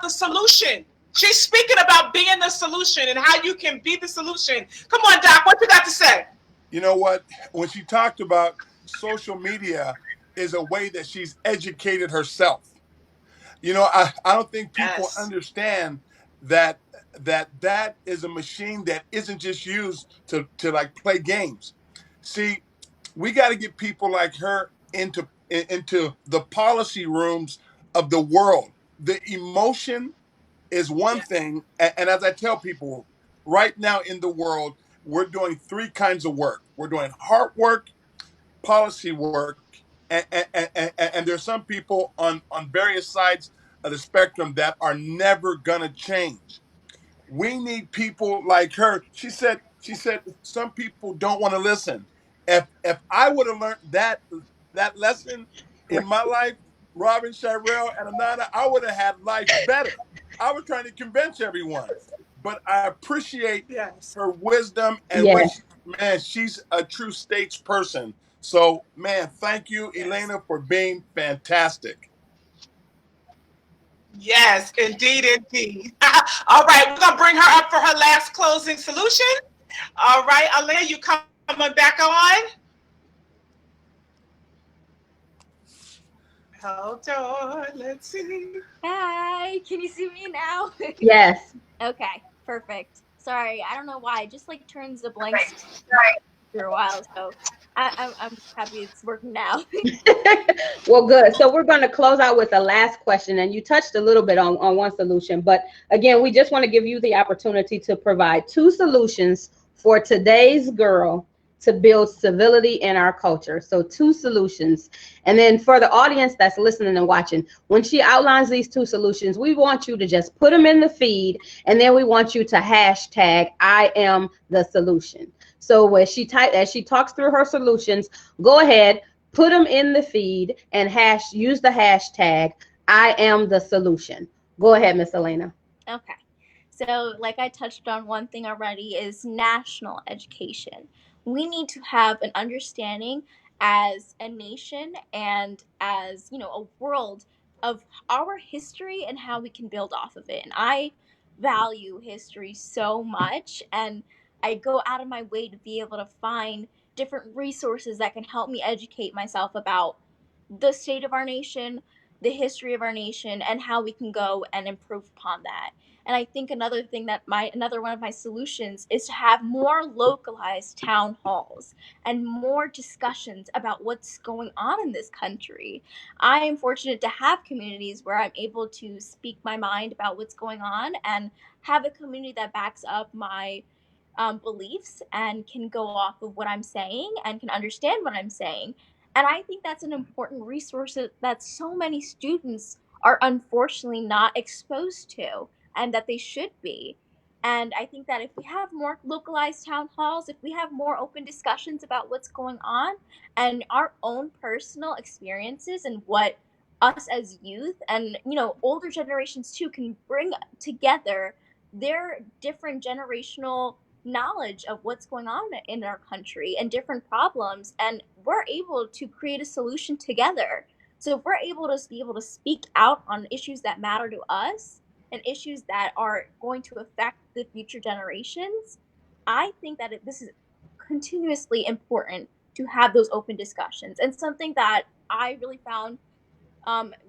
the solution. She's speaking about being the solution and how you can be the solution. Come on, Doc, what you got to say? You know what? When she talked about social media is a way that she's educated herself. I don't think people understand that is a machine that isn't just used to like play games. See, we got to get people like her into the policy rooms of the world. The emotion is one thing, and as I tell people, right now in the world, we're doing 3 kinds of work. We're doing heart work, policy work, and there's some people on various sides of the spectrum that are never gonna change. We need people like her. She said some people don't want to listen. If I would have learned that lesson in my life, Robin, Shirell, and Anana, I would have had life better. I was trying to convince everyone, but I appreciate her wisdom and she's a true statesperson. So, man, thank you, Elena, for being fantastic. Yes, indeed. All right, we're going to bring her up for her last closing solution. All right, Alina, you coming back on? Hold on, let's see. Hi, can you see me now? Yes. Okay, perfect. Sorry, I don't know why. It just turns the blanks after a while, so I'm happy it's working now. Well, good. So we're going to close out with the last question, and you touched a little bit on one solution, but again, we just want to give you the opportunity to provide 2 solutions for today's girl to build civility in our culture. So 2 solutions. And then for the audience that's listening and watching, when she outlines these 2 solutions, we want you to just put them in the feed, and then we want you to hashtag I am the solution. So as she talks through her solutions, go ahead, put them in the feed, and use the hashtag I am the solution. Go ahead, Miss Elena. Okay. So like I touched on, one thing already is national education. We need to have an understanding as a nation and as, a world of our history and how we can build off of it. And I value history so much, and I go out of my way to be able to find different resources that can help me educate myself about the state of our nation, the history of our nation, and how we can go and improve upon that. And I think another thing that another one of my solutions is to have more localized town halls and more discussions about what's going on in this country. I am fortunate to have communities where I'm able to speak my mind about what's going on and have a community that backs up my beliefs and can go off of what I'm saying and can understand what I'm saying. And I think that's an important resource that so many students are unfortunately not exposed to, and that they should be. And I think that if we have more localized town halls, if we have more open discussions about what's going on and our own personal experiences and what us as youth and older generations too can bring together their different generational knowledge of what's going on in our country and different problems, and we're able to create a solution together. So if we're able to speak out on issues that matter to us and issues that are going to affect the future generations, I think that this is continuously important to have those open discussions. And something that I really found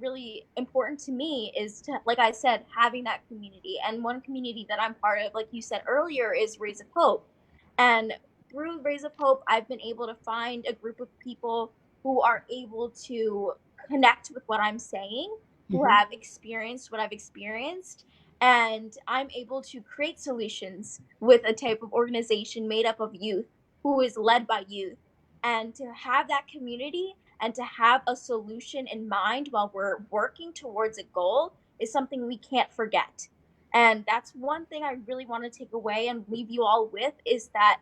really important to me is to, like I said, having that community. And one community that I'm part of, like you said earlier, is Raise of Hope. And through Raise of Hope, I've been able to find a group of people who are able to connect with what I'm saying, who Mhm. have experienced what I've experienced. And I'm able to create solutions with a type of organization made up of youth, who is led by youth. And to have that community and to have a solution in mind while we're working towards a goal is something we can't forget. And that's one thing I really want to take away and leave you all with, is that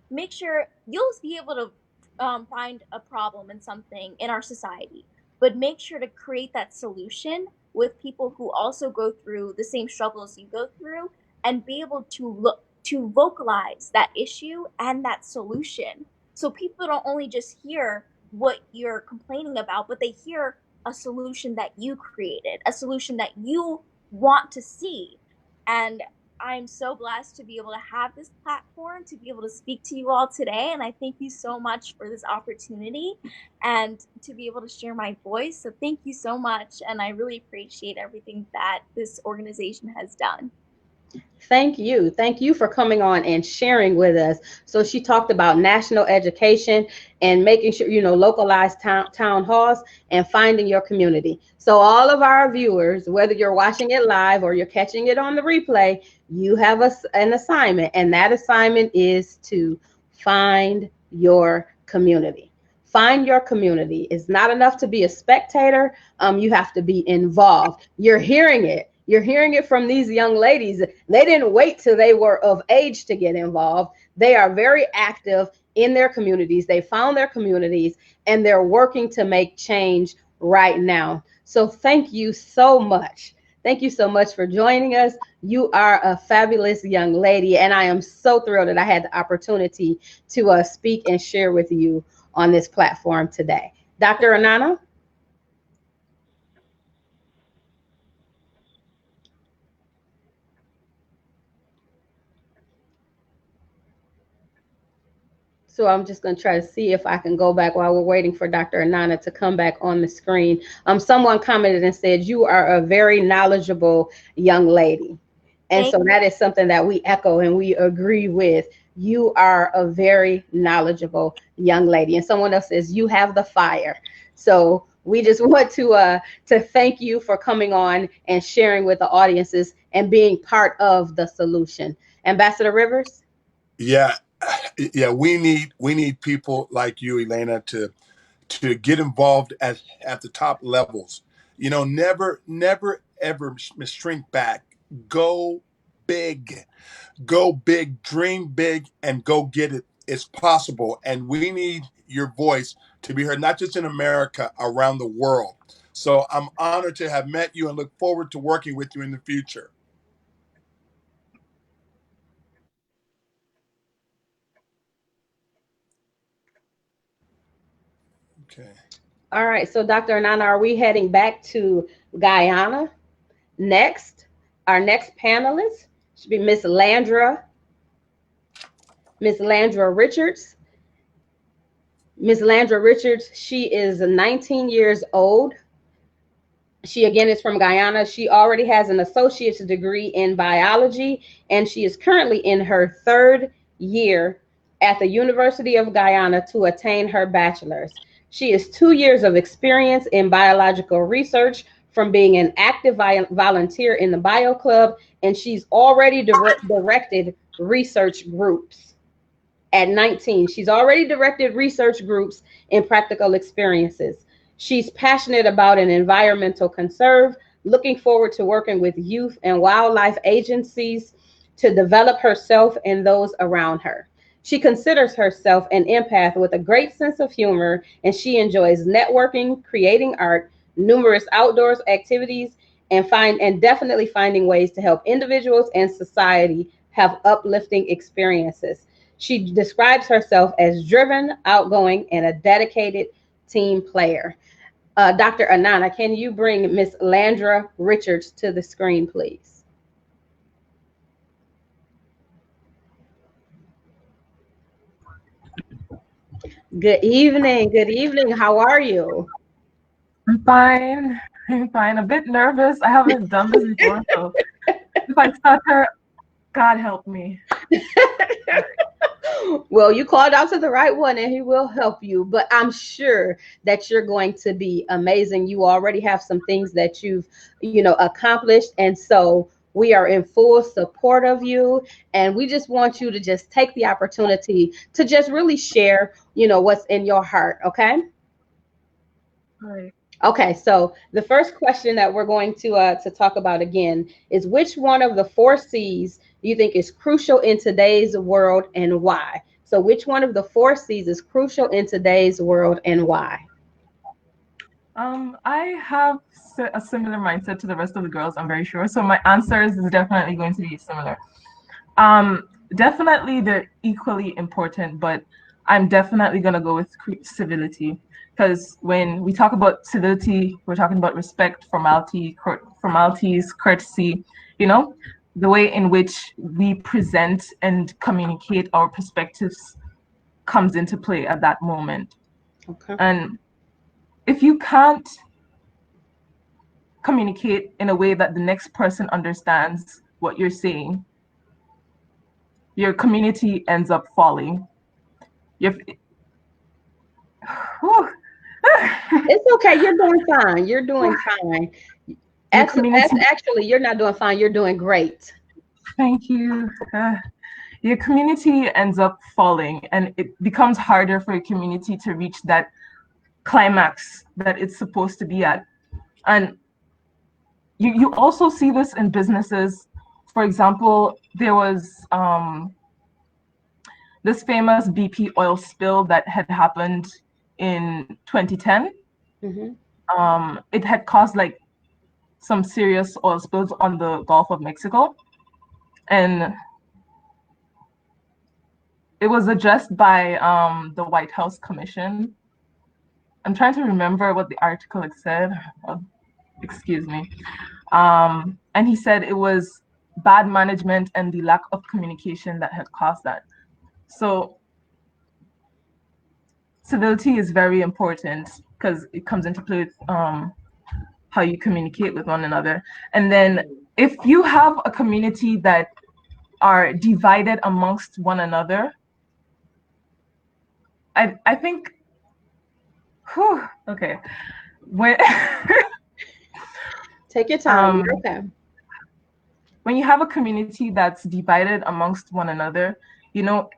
make sure you'll be able to find a problem in something in our society, but make sure to create that solution with people who also go through the same struggles you go through, and be able to look to vocalize that issue and that solution, so people don't only just hear what you're complaining about, but they hear a solution that you created, a solution that you want to see. And I'm so blessed to be able to have this platform, to be able to speak to you all today. And I thank you so much for this opportunity and to be able to share my voice. So thank you so much. And I really appreciate everything that this organization has done. Thank you. Thank you for coming on and sharing with us. So she talked about national education and making sure, localized town halls and finding your community. So all of our viewers, whether you're watching it live or you're catching it on the replay, you have an assignment, and that assignment is to find your community. Find your community. It's not enough to be a spectator. You have to be involved. You're hearing it. You're hearing it from these young ladies. They didn't wait till they were of age to get involved. They are very active in their communities. They found their communities and they're working to make change right now. So thank you so much. Thank you so much for joining us. You are a fabulous young lady, and I am so thrilled that I had the opportunity to speak and share with you on this platform today. Dr. Anana? So I'm just going to try to see if I can go back while we're waiting for Dr. Anana to come back on the screen. Someone commented and said, you are a very knowledgeable young lady. And so that is something that we echo and we agree with. You are a very knowledgeable young lady. And someone else says, you have the fire. So we just want to thank you for coming on and sharing with the audiences and being part of the solution. Ambassador Rivers? Yeah, yeah, we need people like you, Elena, to get involved at the top levels. Never ever shrink back. Go big. Go big, dream big, and go get it. It's possible. And we need your voice to be heard, not just in America, around the world. So I'm honored to have met you and look forward to working with you in the future. Okay. All right, so Dr. Anana, are we heading back to Guyana next? Our next panelist should be Miss Landra Richards. Miss Landra Richards, she is 19 years old. She again is from Guyana. She already has an associate's degree in biology, and she is currently in her third year at the University of Guyana to attain her bachelor's. She has 2 years of experience in biological research from being an active volunteer in the Bio Club, and she's already directed research groups. At 19, she's already directed research groups in practical experiences. She's passionate about an environmental conserve, looking forward to working with youth and wildlife agencies to develop herself and those around her. She considers herself an empath with a great sense of humor, and she enjoys networking, creating art, numerous outdoors activities, and definitely finding ways to help individuals and society have uplifting experiences. She describes herself as driven, outgoing, and a dedicated team player. Dr. Anana, can you bring Miss Landra Richards to the screen, please? Good evening. Good evening. How are you? I'm fine. I'm fine. A bit nervous. I haven't done this before, so if I stutter, God help me. Well, you called out to the right one and he will help you, but I'm sure that you're going to be amazing. You already have some things that you've, accomplished. And so we are in full support of you. And we just want you to just take the opportunity to just really share, what's in your heart. Okay. All right. Okay, so the first question that we're going to talk about again is, which one of the 4 C's do you think is crucial in today's world and why? So which one of the 4 C's is crucial in today's world and why? I have a similar mindset to the rest of the girls, I'm very sure. So my answers is definitely going to be similar. Definitely they're equally important, but I'm definitely going to go with civility. Because when we talk about civility, we're talking about respect, formalities, courtesy, the way in which we present and communicate our perspectives comes into play at that moment. Okay. And if you can't communicate in a way that the next person understands what you're saying, your community ends up falling. It's okay. You're doing fine. You're doing fine. Actually, you're not doing fine. You're doing great. Thank you. Your community ends up falling, and it becomes harder for your community to reach that climax that it's supposed to be at. And you also see this in businesses. For example, there was this famous BP oil spill that had happened in 2010. Mm-hmm. It had caused like some serious oil spills on the Gulf of Mexico, and it was addressed by the White House Commission. I'm trying to remember what the article said. Excuse me. And he said it was bad management and the lack of communication that had caused that. So civility is very important because it comes into play with how you communicate with one another. And then if you have a community that are divided amongst one another, I think, okay. Take your time. Okay. When you have a community that's divided amongst one another, you're not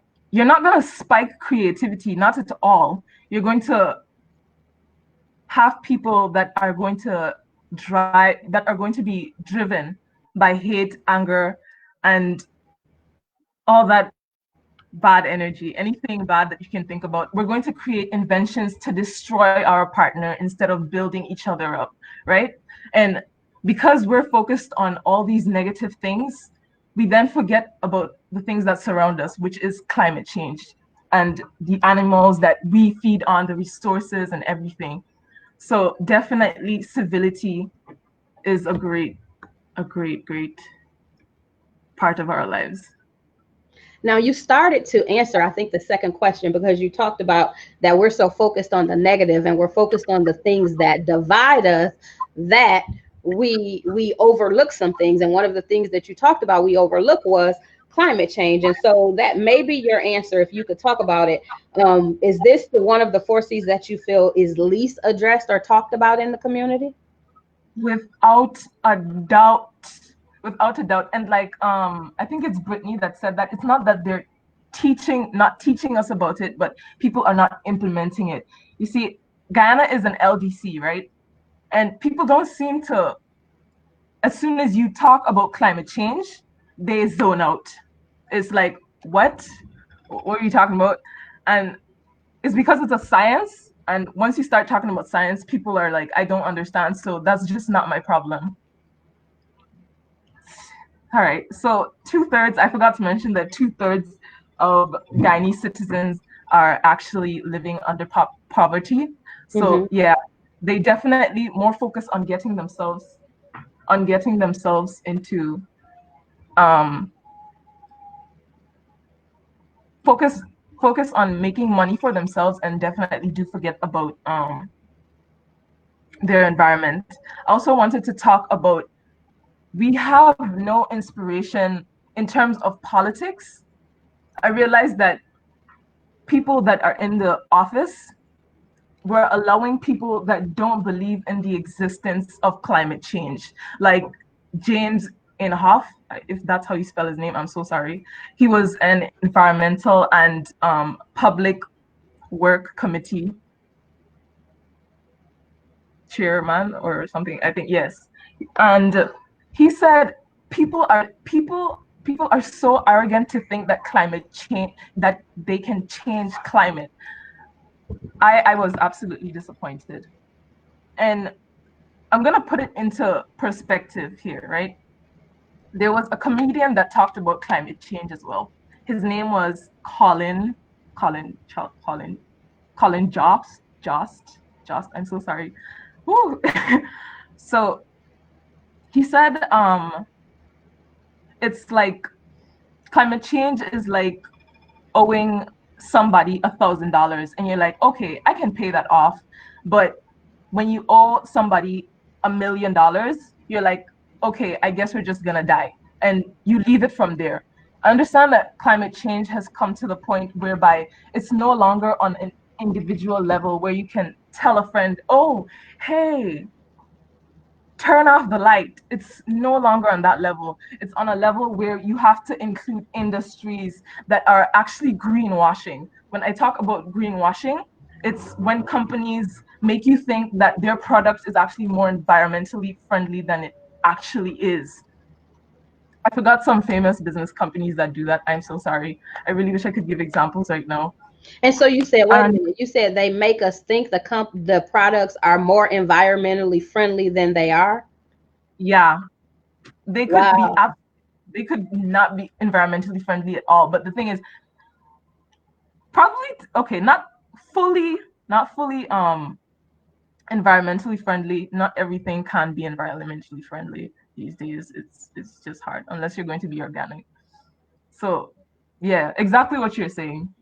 going to spike creativity, not at all. You're going to have people that are going to be driven by hate, anger, and all that bad energy, anything bad that you can think about. We're going to create inventions to destroy our partner instead of building each other up, right? And because we're focused on all these negative things, we then forget about the things that surround us, which is climate change and the animals that we feed on, the resources and everything. So definitely civility is a great part of our lives. Now, you started to answer, I think, the second question, because you talked about that we're so focused on the negative and we're focused on the things that divide us that we overlook some things. And one of the things that you talked about we overlook was climate change. And so that may be your answer, if you could talk about it. Is this the one of the 4 C's that you feel is least addressed or talked about in the community? Without a doubt. Without a doubt. And like I think it's Brittany that said that it's not that they're not teaching us about it, but people are not implementing it. You see, Guyana is an LDC, right? And people don't seem to, as soon as you talk about climate change, they zone out. It's like, what are you talking about? And it's because it's a science. And once you start talking about science, people are like, I don't understand. So that's just not my problem. All right. So 2/3, I forgot to mention that 2/3 of Guyanese citizens are actually living under poverty. So yeah, they definitely more focus on getting themselves into focus on making money for themselves, and definitely do forget about their environment. I also wanted to talk about, we have no inspiration in terms of politics. I realized that people that are in the office, we're allowing people that don't believe in the existence of climate change. Like James Inhofe, if that's how you spell his name, I'm so sorry. He was an environmental and public work committee chairman or something, I think, yes. And he said people are so arrogant to think that climate change, that they can change climate. I was absolutely disappointed. And I'm gonna put it into perspective here, right? There was a comedian that talked about climate change as well. His name was Colin Jost. I'm so sorry. Woo. So he said, it's like climate change is like owing somebody $1,000, and you're like, okay, I can pay that off. But when you owe somebody $1 million, you're like, okay, I guess we're just gonna die, and you leave it from there. I understand that climate change has come to the point whereby it's no longer on an individual level where you can tell a friend, oh, hey, turn off the light. It's no longer on that level. It's on a level where you have to include industries that are actually greenwashing. When I talk about greenwashing, it's when companies make you think that their product is actually more environmentally friendly than it actually is. I forgot some famous business companies that do that. I'm so sorry. I really wish I could give examples right now. And so you said, wait a minute, you said they make us think the products are more environmentally friendly than they are? Yeah. They could they could not be environmentally friendly at all. But the thing is, probably, okay, not fully environmentally friendly. Not everything can be environmentally friendly these days. It's just hard unless you're going to be organic. So yeah, exactly what you're saying.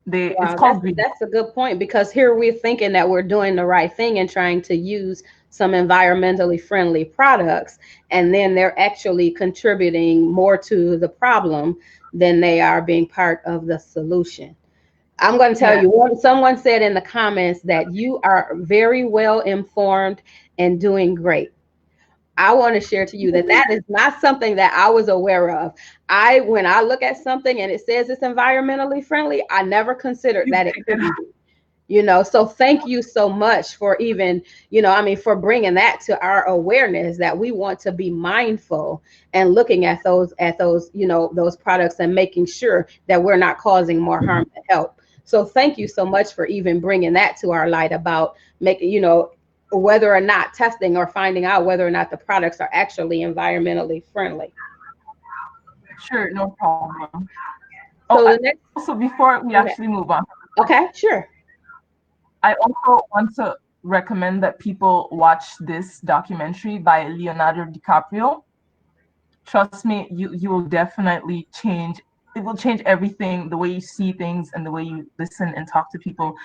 It's called green. That's a good point, because here we're thinking that we're doing the right thing and trying to use some environmentally friendly products, and then they're actually contributing more to the problem than they are being part of the solution. I'm going to tell you, someone said in the comments that you are very well informed and doing great. I want to share to you that that is not something that I was aware of. When I look at something and it says it's environmentally friendly, I never considered that it could be. So thank you so much for even, for bringing that to our awareness, that we want to be mindful and looking at those, those products and making sure that we're not causing more harm than help. So thank you so much for even bringing that to our light about making, whether or not testing or finding out whether or not the products are actually environmentally friendly. Sure, no problem. So before we actually move on. Okay, sure. I also want to recommend that people watch this documentary by Leonardo DiCaprio. Trust me, you will definitely change. It will change everything, the way you see things and the way you listen and talk to people.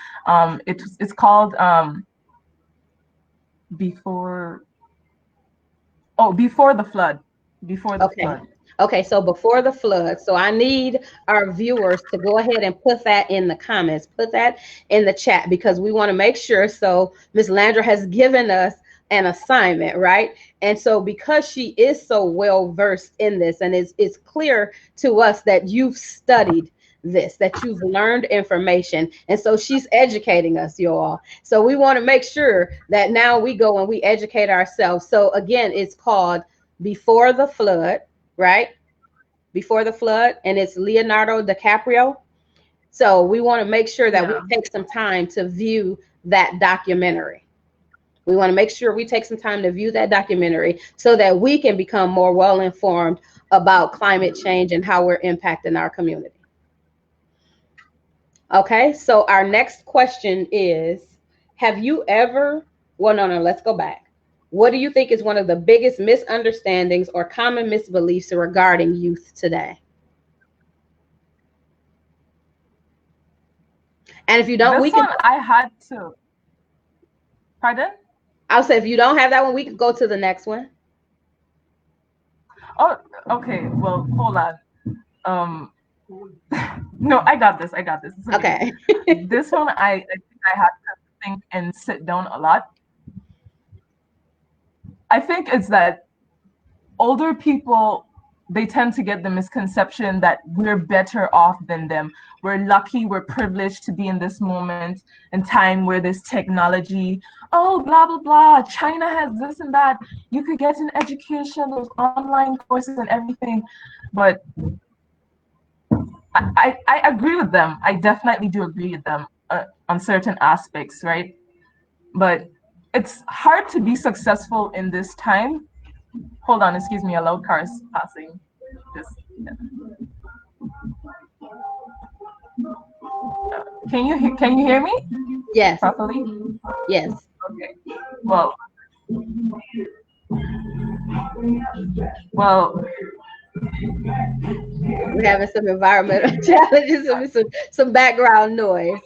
It's called Before Before the Flood. Before the Okay. Flood. Okay, so before the flood. So I need our viewers to go ahead and put that in the comments, put that in the chat, because we want to make sure. So Ms. Landra has given us an assignment, right? And so because she is so well versed in this, and it's clear to us that you've studied this, that you've learned information, and so she's educating us, you all. So we want to make sure that now we go and we educate ourselves. So again, it's called Before the Flood, right? Before the Flood, and it's Leonardo DiCaprio. So we want to make sure that we take some time to view that documentary. We want to make sure we take some time to view that documentary so that we can become more well-informed about climate change and how we're impacting our community. Okay, so our next question is, have you ever, well, no, let's go back. What do you think is one of the biggest misunderstandings or common misbeliefs regarding youth today? And if you don't, we can. I had to. Pardon? I'll say if you don't have that one, we can go to the next one. Oh, okay. Well, hold on. No, I got this. Okay. This one, I think I had to think and sit down a lot. I think it's that older people, they tend to get the misconception that we're better off than them. We're lucky, we're privileged to be in this moment in time where there's technology. Oh, blah, blah, blah. China has this and that. You could get an education, those online courses and everything. But I agree with them. I definitely do agree with them on certain aspects, right? But it's hard to be successful in this time. Hold on, excuse me, a loud car is passing. Can you hear me? Yes. Properly? Yes. Okay. Well, we're having some environmental challenges, some background noise.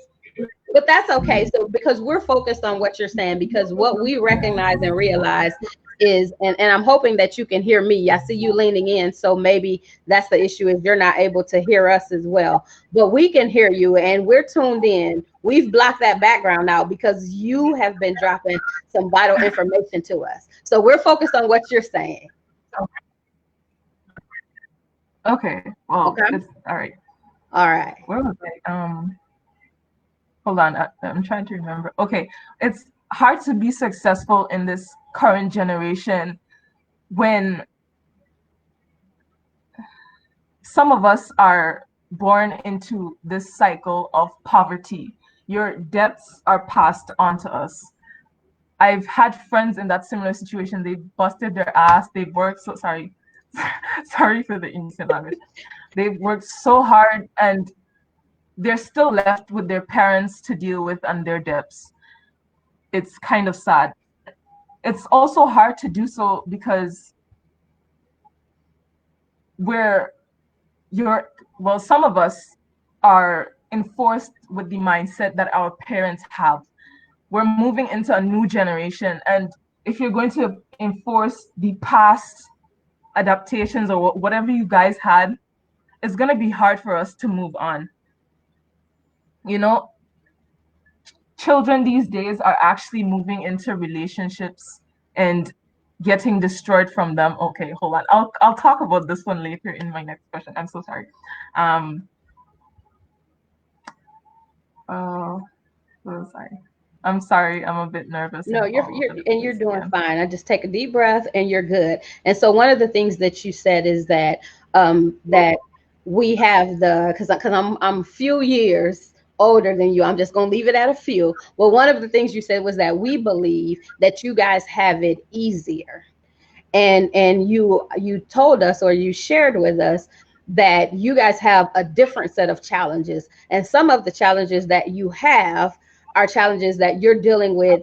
But that's okay. So because we're focused on what you're saying, because what we recognize and realize is, and I'm hoping that you can hear me. I see you leaning in, so maybe that's the issue, is you're not able to hear us as well. But we can hear you, and we're tuned in. We've blocked that background out because you have been dropping some vital information to us. So we're focused on what you're saying. Okay. Well, okay. It's, all right. All right. Where was I? Hold on, I'm trying to remember. Okay, it's hard to be successful in this current generation when some of us are born into this cycle of poverty. Your debts are passed on to us. I've had friends in that similar situation. They busted their ass. They've worked so sorry for the English language. They've worked so hard and they're still left with their parents to deal with and their debts. It's kind of sad. It's also hard to do so because some of us are enforced with the mindset that our parents have. We're moving into a new generation, and if you're going to enforce the past adaptations or whatever you guys had, it's going to be hard for us to move on. You know, children these days are actually moving into relationships and getting destroyed from them. Okay, hold on. I'll talk about this one later in my next question. I'm so sorry. Sorry. I'm sorry. I'm a bit nervous. No, you're doing fine. I just take a deep breath and you're good. And so one of the things that you said is that that we have because I'm a few years older than you. I'm just going to leave it at a few. Well, one of the things you said was that we believe that you guys have it easier. And you told us, or you shared with us, that you guys have a different set of challenges. And some of the challenges that you have are challenges that you're dealing with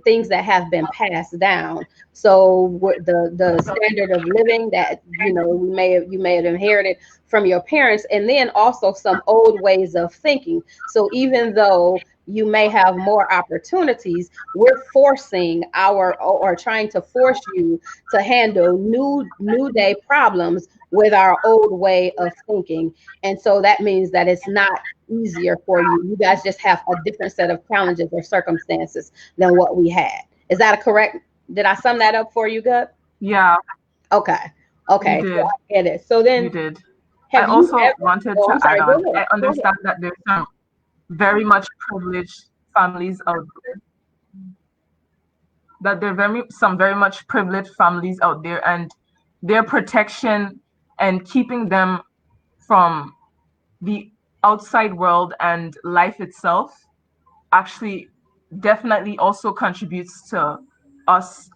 things that have been passed down. So the standard of living that you may have inherited from your parents, and then also some old ways of thinking. So even though you may have more opportunities, we're forcing or trying to force you to handle new day problems with our old way of thinking. And so that means that it's not easier for you. You guys just have a different set of challenges or circumstances than what we had. Is that a correct? Did I sum that up for you, Gut? Yeah. Okay. Okay. You So did. I get it. So then You did. have I you also ever, wanted oh, to I'm sorry, add go on. ahead. I understand that there's some very much privileged families out there. That there are some very much privileged families out there, and their protection and keeping them from the outside world and life itself actually definitely also contributes to us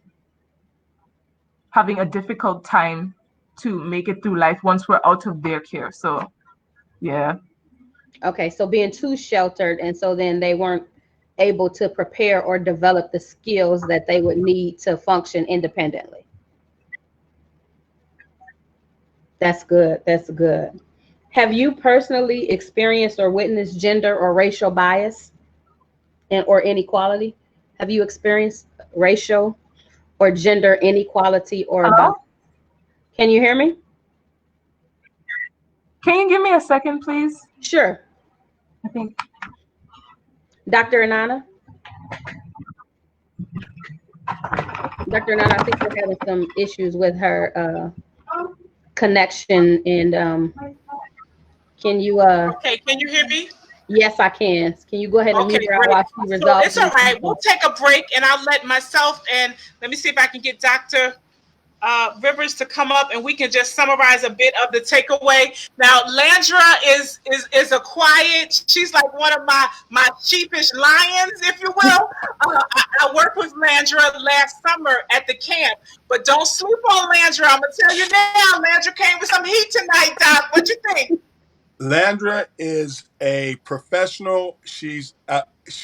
having a difficult time to make it through life once we're out of their care. So yeah. Okay, so being too sheltered, and so then they weren't able to prepare or develop the skills that they would need to function independently. That's good. That's good. Have you personally experienced or witnessed gender or racial bias or inequality? Have you experienced racial or gender inequality or bias? Hello? Can you hear me? Can you give me a second, please? Sure. I think. Dr. Anana? Dr. Anana, I think we're having some issues with her connection, and can you Okay, can you hear me? yes, I can. Can you go ahead and Okay, mute her out great. while she So resolves it's all these right. We'll issues? take a break, and I'll let myself and let me see if I can get Dr. Rivers to come up, and we can just summarize a bit of the takeaway. Now, Landra is a quiet. She's like one of my sheepish lions, if you will. I worked with Landra last summer at the camp, but don't sleep on Landra. I'm gonna tell you now. Landra came with some heat tonight, Doc. What you think? Landra is a professional. She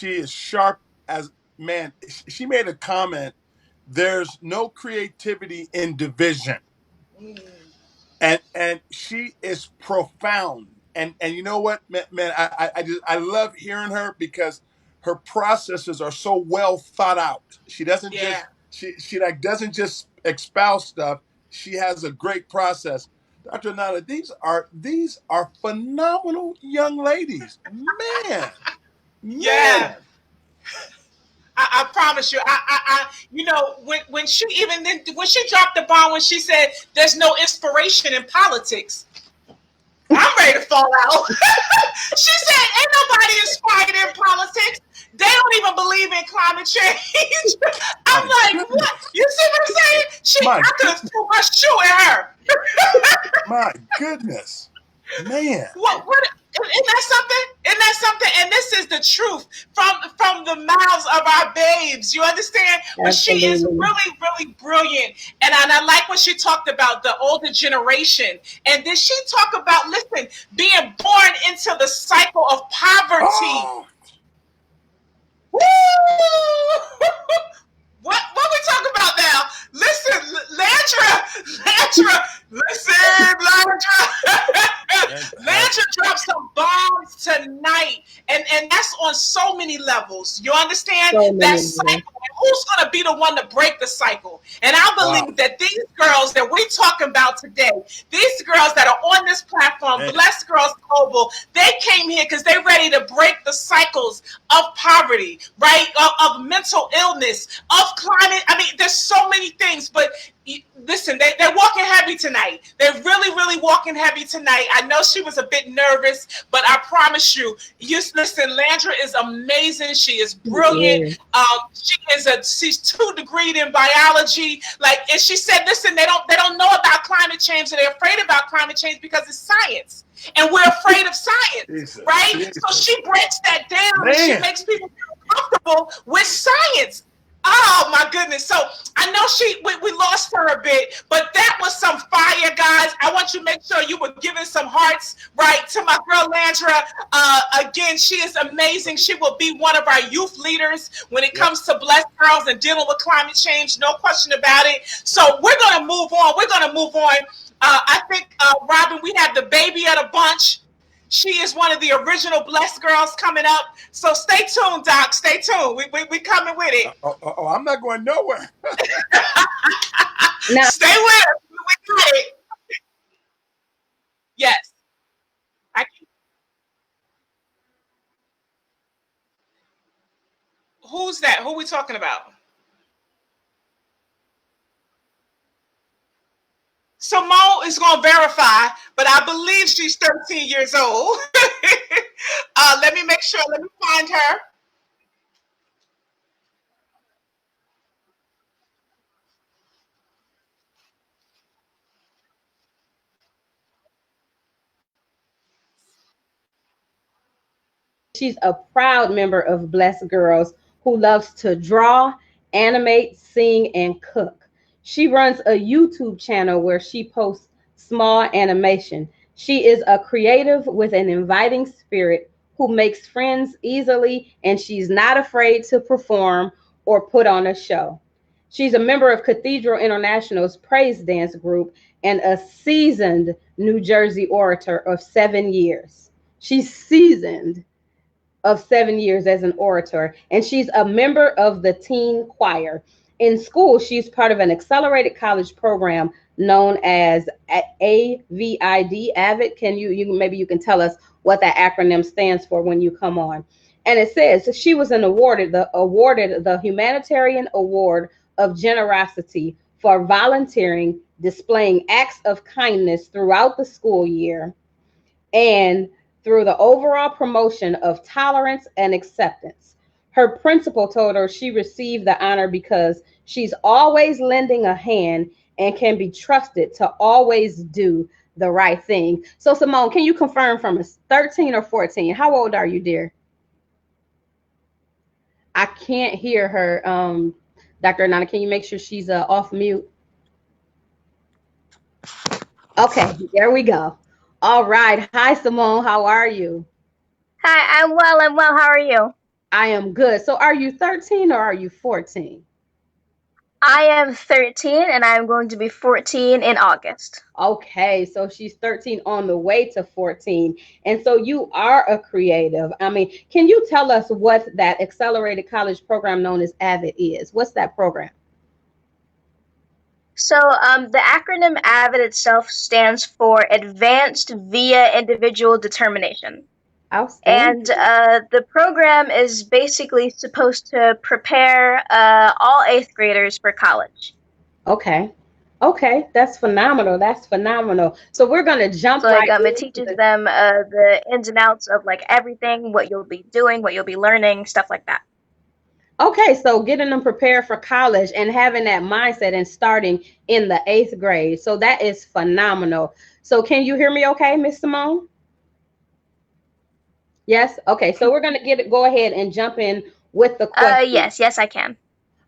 is sharp as man. She made a comment. There's no creativity in division, and she is profound. And you know what, man, I love hearing her because her processes are so well thought out. She doesn't Yeah. just she like doesn't just espouse stuff. She has a great process. Dr. Nana, these are phenomenal young ladies. Man, Yeah. man. I promise you. You know, when she even then, when she dropped the bomb, when she said there's no inspiration in politics, I'm ready to fall out. She said, ain't nobody inspired in politics. They don't even believe in climate change. I'm My like, goodness. what? You see what I'm saying? My I could have threw my shoe at her. My goodness. Man. What isn't that something? Isn't that something? And this is the truth from the mouths of our babes. You understand? But she is Absolutely. really brilliant. And I like what she talked about the older generation. And then she talked about, listen, being born into the cycle of poverty. Oh. Woo! What we talking about now? Listen, Landra, listen, Landra dropped some bombs tonight, and that's on so many levels. You understand that cycle? Who's going to be the one to break the cycle? And I believe that these girls that we're talking about today, these girls that are on this platform, Blessed Girls Global, they came here because they're ready to break the cycles of poverty, right? Of mental illness, of climate. I mean, there's so many things, but listen, they're walking heavy tonight. They're really walking heavy tonight. I know she was a bit nervous, but I promise you, listen, Landra is amazing. She is brilliant. She's 2 degreed in biology. And she said, listen, they don't know about climate change, so they're afraid about climate change because it's science. And we're afraid of science, right? So she breaks that down and she makes people feel comfortable with science. Oh my goodness. So I know we lost her a bit, but that was some fire, guys. I want you to make sure you were giving some hearts, right, to my girl Landra. Again, she is amazing. She will be one of our youth leaders when it Yep. comes to Blessed Girls and dealing with climate change. No question about it. So we're going to move on. We're going to move on. I think, Robin, we have the baby of the bunch. She is one of the original Blessed Girls coming up. So stay tuned, Doc. Stay tuned. We coming with it. I'm not going nowhere. Now, Stay with us. We got it. Yes. I, who's that? Who are we talking about? Simone is going to verify, but I believe she's 13 years old. Let me make sure. Let me find her. she's a proud member of Blessed Girls who loves to draw, animate, sing, and cook. She runs a YouTube channel where she posts small animation. She is a creative with an inviting spirit who makes friends easily, and she's not afraid to perform or put on a show. She's a member of Cathedral International's praise dance group and a seasoned New Jersey orator of 7 years. She's seasoned of 7 years as an orator, and she's a member of the teen choir. In school, she's part of an accelerated college program known as AVID. Avid. Can you maybe you can tell us what that acronym stands for when you come on? And it says she was awarded the Humanitarian Award of Generosity for volunteering, displaying acts of kindness throughout the school year, and through the overall promotion of tolerance and acceptance. Her principal told her she received the honor because she's always lending a hand and can be trusted to always do the right thing. So, Simone, can you confirm from us 13 or 14? How old are you, dear? I can't hear her. Dr. Anana, can you make sure she's off mute? Okay, there we go. All right. Hi, Simone. How are you? Hi, I'm well. I'm well. How are you? I am good. So are you 13 or are you 14? I am 13 and I'm going to be 14 in August. Okay, so she's 13 on the way to 14. And so you are a creative. I mean, can you tell us what that accelerated college program known as AVID is? What's that program? So the acronym AVID itself stands for Advanced Via Individual Determination. And the program is basically supposed to prepare all 8th graders for college. Okay. Okay, that's phenomenal. That's phenomenal. So we're going to jump So right it teaches them the ins and outs of like everything, what you'll be doing, what you'll be learning, stuff like that. Okay, so getting them prepared for college and having that mindset and starting in the 8th grade. So that is phenomenal. So can you hear me okay, Miss Simone? Yes. Okay. So we're going to go ahead and jump in with the questions. Yes, I can.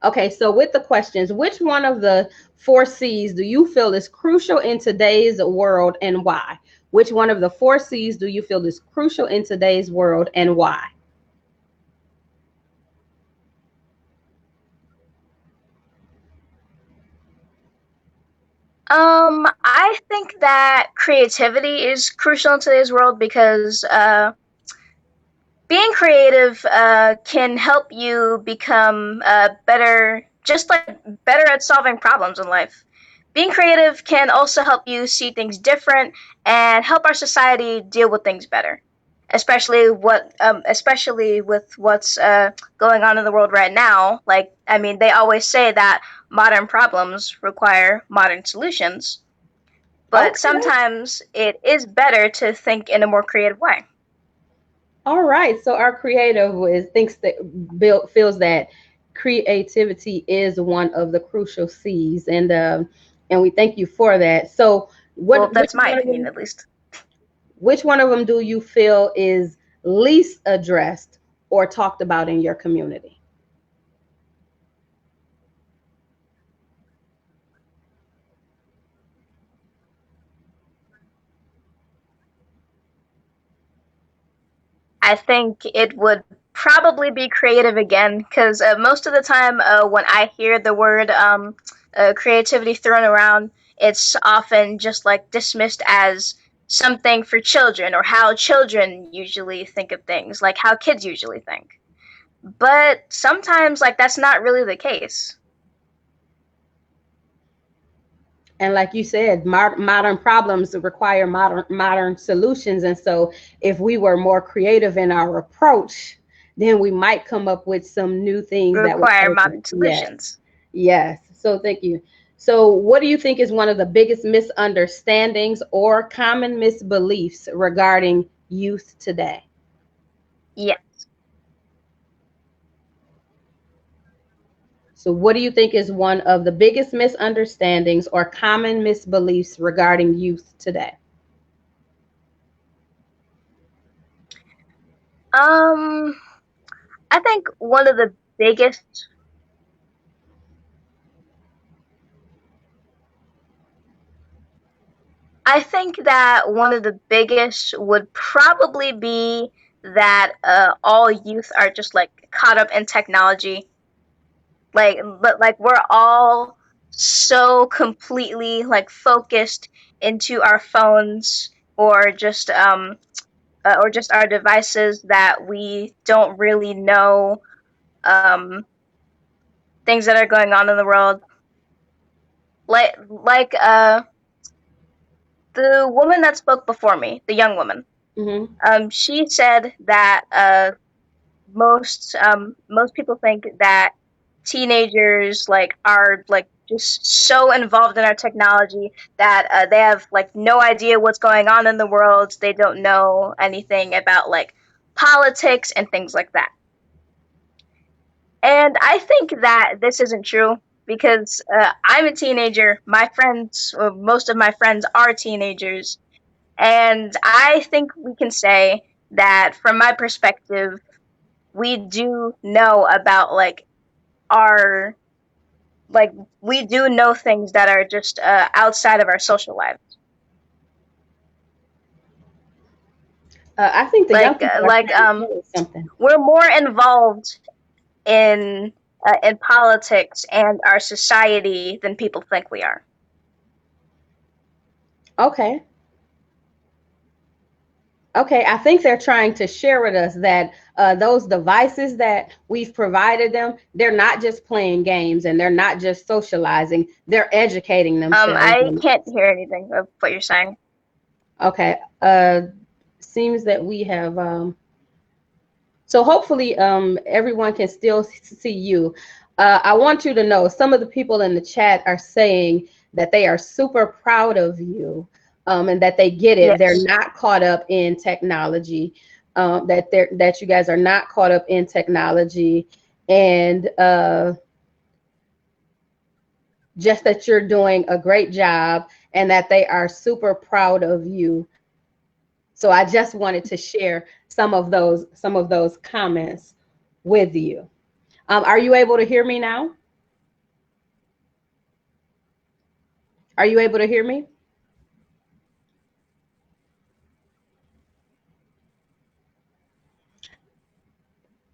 Okay. So with the questions, which one of the 4 C's do you feel is crucial in today's world and why? Which one of the 4 C's do you feel is crucial in today's world and why? I think that creativity is crucial in today's world because being creative can help you become better, just like better at solving problems in life. Being creative can also help you see things different and help our society deal with things better, especially with what's going on in the world right now. Like, I mean, they always say that modern problems require modern solutions, but sometimes it is better to think in a more creative way. All right. So our creative feels that creativity is one of the crucial C's, and we thank you for that. So that's my opinion, at least. Which one of them do you feel is least addressed or talked about in your community? I think it would probably be creative again, because most of the time when I hear the word creativity thrown around, it's often just like dismissed as something for children, or how children usually think of things, like how kids usually think. But sometimes, like, that's not really the case. And like you said, modern problems require modern solutions. And so if we were more creative in our approach, then we might come up with some new things that would Require help us. modern Yes. solutions. Yes. So thank you. So what do you think is one of the biggest misunderstandings or common misbeliefs regarding youth today? Yeah. So what do you think is one of the biggest misunderstandings or common misbeliefs regarding youth today? I think one of the biggest I think that one of the biggest would probably be that all youth are just like caught up in technology. Like we're all so completely like focused into our phones, or just our devices, that we don't really know things that are going on in the world. Like the woman that spoke before me, the young woman. Mm-hmm. She said that most people think that teenagers like are like just so involved in our technology that they have like no idea what's going on in the world. They don't know anything about like politics and things like that. And I think that this isn't true, because I'm a teenager. My friends, or most of my friends, are teenagers, and I think we can say that from my perspective, we do know about our like we do know things that are just outside of our social lives. I think the young people are trying to tell us something. We're more involved in politics and our society than people think we are. Okay. Okay, I think they're trying to share with us that those devices that we've provided them, they're not just playing games and they're not just socializing, they're educating themselves. I can't hear anything of what you're saying. Okay, seems that we have, so hopefully everyone can still see you. I want you to know some of the people in the chat are saying that they are super proud of you. And that they get it. Yes. They're not caught up in technology. That you guys are not caught up in technology, and just that you're doing a great job, and that they are super proud of you. So I just wanted to share some of those comments with you. Are you able to hear me now? Are you able to hear me?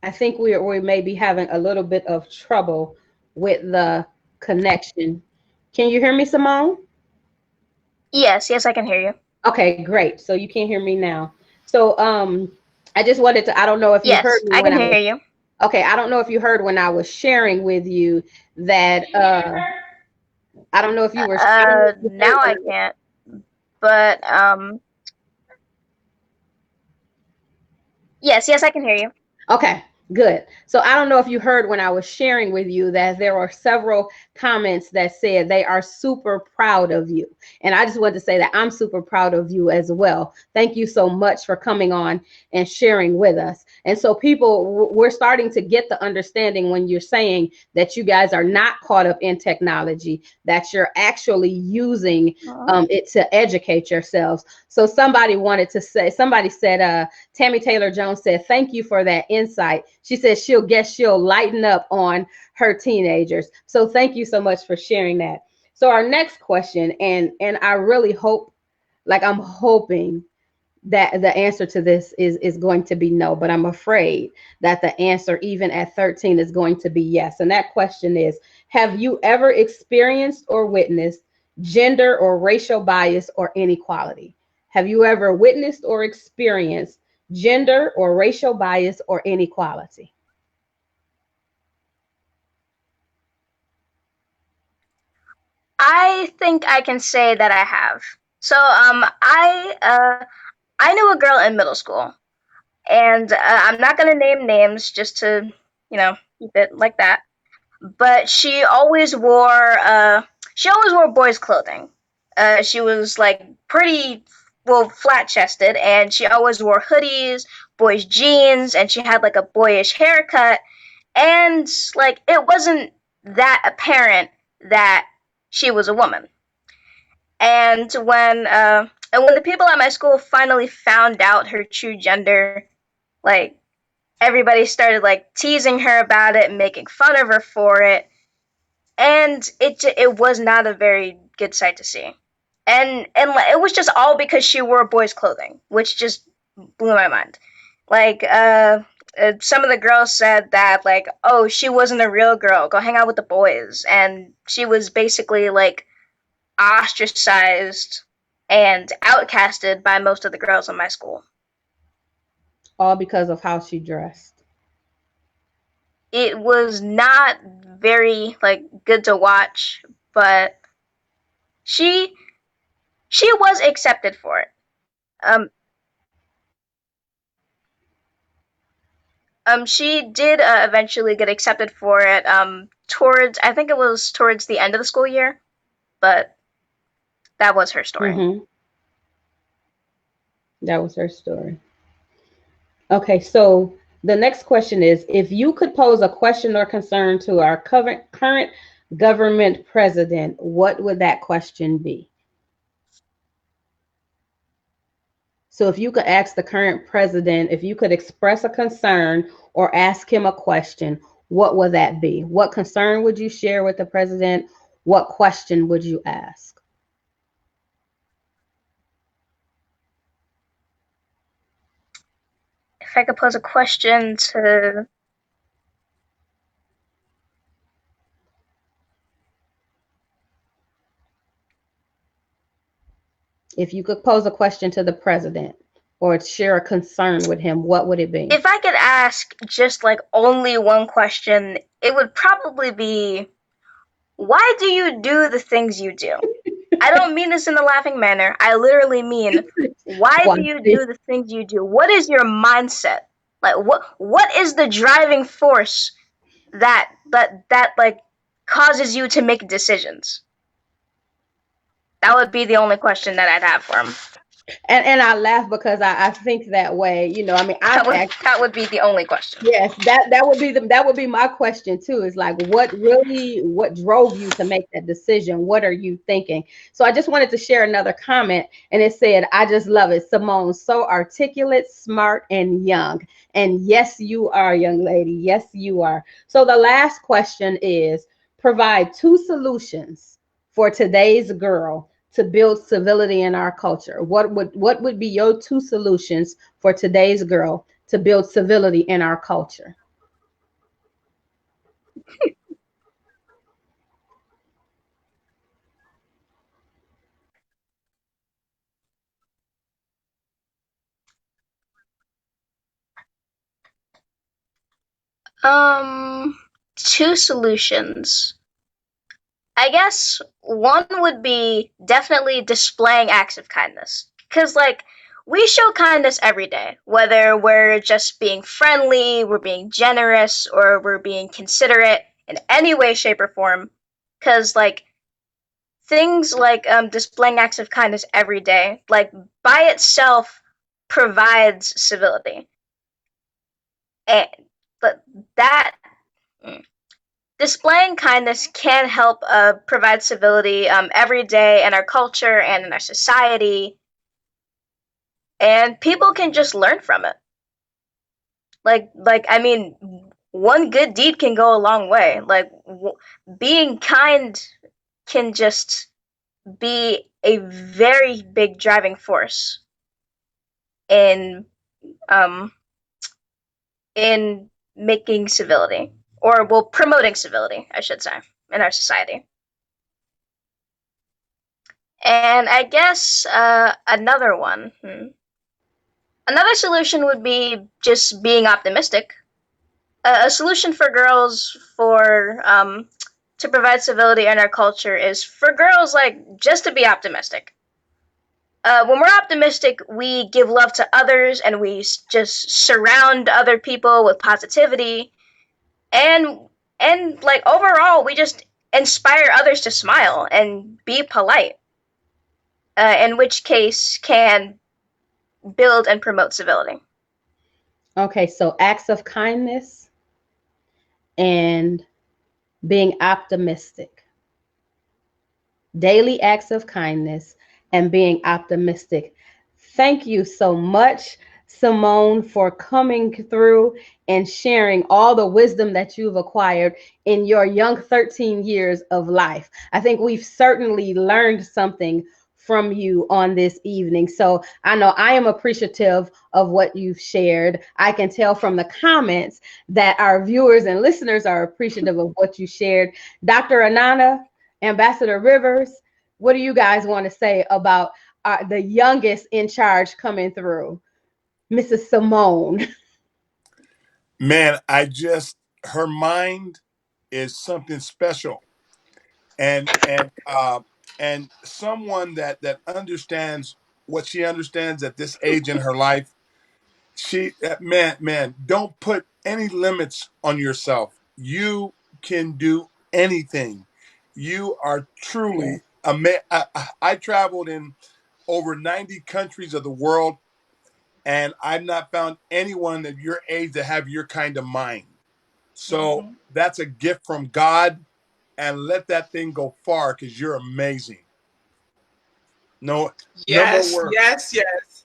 I think we may be having a little bit of trouble with the connection. Can you hear me, Simone? Yes, I can hear you. Okay, great. So you can't hear me now. So I just wanted to, I don't know if you heard me. I can hear you. Okay, I don't know if you heard when I was sharing with you that I don't know if you were now I can't. But yes, I can hear you. Okay, good. So I don't know if you heard when I was sharing with you that there were several comments that said they are super proud of you. And I just wanted to say that I'm super proud of you as well. Thank you so much for coming on and sharing with us. And so people, we're starting to get the understanding when you're saying that you guys are not caught up in technology, that you're actually using it to educate yourselves. So somebody said, Tammy Taylor Jones said, thank you for that insight. She said she'll lighten up on her teenagers. So thank you so much for sharing that. So our next question, and I really hope, like I'm hoping that the answer to this is going to be no, but I'm afraid that the answer even at 13 is going to be yes. And that question is, have you ever experienced or witnessed gender or racial bias or inequality? Have you ever witnessed or experienced gender or racial bias or inequality? I think I can say that I have. So I knew a girl in middle school, and I'm not gonna name names just to keep it like that. But she always wore boys' clothing. She was like pretty well flat chested, and she always wore hoodies, boys' jeans, and she had like a boyish haircut, and like it wasn't that apparent that she was a woman. And when the people at my school finally found out her true gender, like everybody started like teasing her about it and making fun of her for it, and it was not a very good sight to see. And it was just all because she wore boys' clothing, which just blew my mind. Like some of the girls said that like, oh, she wasn't a real girl. Go hang out with the boys, and she was basically like ostracized and outcasted by most of the girls in my school. All because of how she dressed. It was not very like good to watch, but she was accepted for it. She did eventually get accepted for it. Towards I think it was towards the end of the school year, but that was her story. Mm-hmm. That was her story. Okay, so the next question is, if you could pose a question or concern to our current government president, what would that question be? So if you could ask the current president, if you could express a concern or ask him a question, what would that be? What concern would you share with the president? What question would you ask? If I could pose a question to If you could pose a question to the president or share a concern with him, what would it be? If I could ask just like only one question, it would probably be, why do you do the things you do? I don't mean this in a laughing manner. I literally mean, why do you do the things you do? What is your mindset? Like what is the driving force that like causes you to make decisions? That would be the only question that I'd have for him. And I laugh because I think that way. You know, I mean, that would be the only question. Yes, that would be my question too. Is like, what drove you to make that decision? What are you thinking? So I just wanted to share another comment, and it said, "I just love it, Simone. So articulate, smart, and young." And yes, you are, young lady. Yes, you are. So the last question is, provide 2 solutions for today's girl to build civility in our culture. What would be your 2 solutions for today's girl to build civility in our culture? Two solutions. I guess one would be definitely displaying acts of kindness. Because, like, we show kindness every day, whether we're just being friendly, we're being generous, or we're being considerate in any way, shape, or form. Because, like, things like displaying acts of kindness every day, like, by itself provides civility. But that displaying kindness can help provide civility every day in our culture and in our society, and people can just learn from it. Like I mean, one good deed can go a long way. Like being kind can just be a very big driving force. in um, in making civility, or well, promoting civility, I should say, in our society. And I guess another one, another solution would be just being optimistic. A solution for girls for to provide civility in our culture is for girls just to be optimistic. When we're optimistic, we give love to others, and we just surround other people with positivity, and overall, we just inspire others to smile and be polite. In which case, can build and promote civility. Okay, so acts of kindness and being optimistic. Daily acts of kindness and being optimistic. Thank you so much, Simone, for coming through and sharing all the wisdom that you've acquired in your young 13 years of life. I think we've certainly learned something from you on this evening. So I know I am appreciative of what you've shared. I can tell from the comments that our viewers and listeners are appreciative of what you shared. Dr. Anana, Ambassador Rivers, what do you guys want to say about the youngest in charge coming through, Mrs. Simone? Man, her mind is something special, and someone that understands what she understands at this age in her life. She man, don't put any limits on yourself. You can do anything. You are truly amazing. I traveled in over 90 countries of the world, and I've not found anyone of your age that have your kind of mind. So that's a gift from God, and let that thing go far, because you're amazing. No more Yes, words. yes, yes.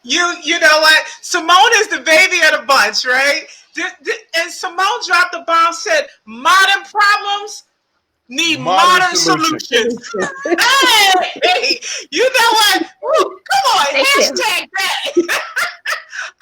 You know what? Simone is the baby of the bunch, right? And Simone dropped the bomb, said modern problems need modern solutions. Hey, you know what? Woo, come on, Thank you. hashtag that.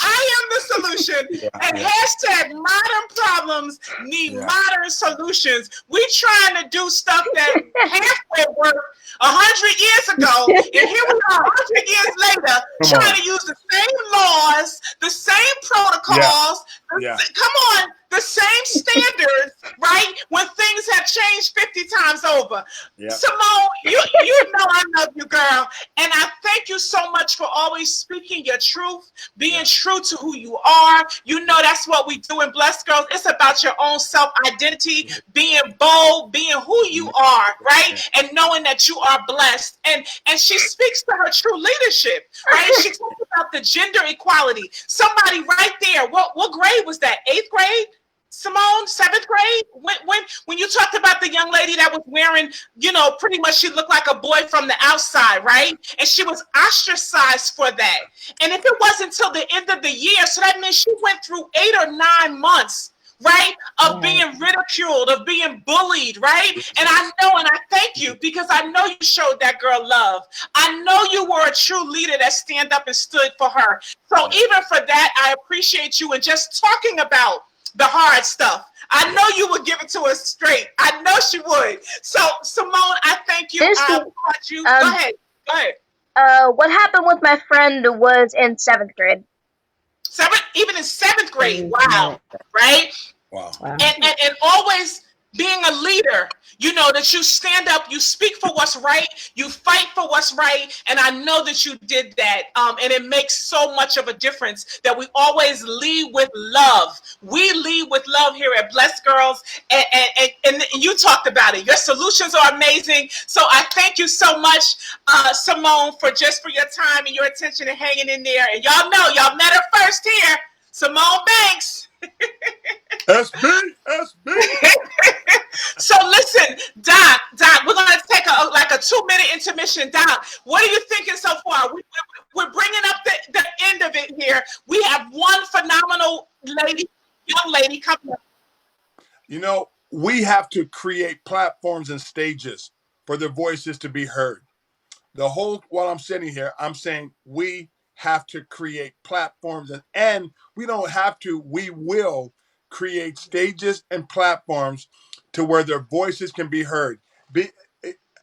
I am the solution. And hashtag modern problems need modern solutions. We trying to do stuff that halfway worked 100 years ago, and here we are 100 years later trying to use the same laws, the same protocols, come on, the same standards, right? When things have changed 50 times over. Simone, you know I love you, girl. And I thank you so much for always speaking your truth, being true to who you are. You know that's what we do in Blessed Girls. It's about your own self-identity, being bold, being who you are, right? And knowing that you are blessed. And she speaks to her true leadership, right? She talks about the gender equality. Somebody right there, what grade was that? 8th grade? Simone, 7th grade, when you talked about the young lady that was wearing, pretty much she looked like a boy from the outside, right? And she was ostracized for that. And if it wasn't until the end of the year, so that means she went through 8 or 9 months, right, of being ridiculed, of being bullied, right? And I know, and I thank you, because I know you showed that girl love. I know you were a true leader that stand up and stood for her. So even for that, I appreciate you, and just talking about the hard stuff. I know you would give it to us straight. I know she would. So, Simone, I thank you. I applaud you. Go ahead. What happened with my friend was in 7th grade. Even in 7th grade. Wow. Right? Wow. And always being a leader, that you stand up, you speak for what's right, you fight for what's right, and I know that you did that, and it makes so much of a difference that we always lead with love. We lead with love here at Blessed Girls, and you talked about it. Your solutions are amazing, so I thank you so much, Simone, for your time and your attention and hanging in there. And y'all know, y'all met her first here, Simone Banks. SB. So listen, Doc, we're going to take a 2-minute intermission. Doc, what are you thinking so far? We're bringing up the end of it here. We have one phenomenal young lady coming up. We have to create platforms and stages for their voices to be heard. While I'm sitting here, I'm saying we have to create platforms, and we don't have to, we will create stages and platforms to where their voices can be heard. Be,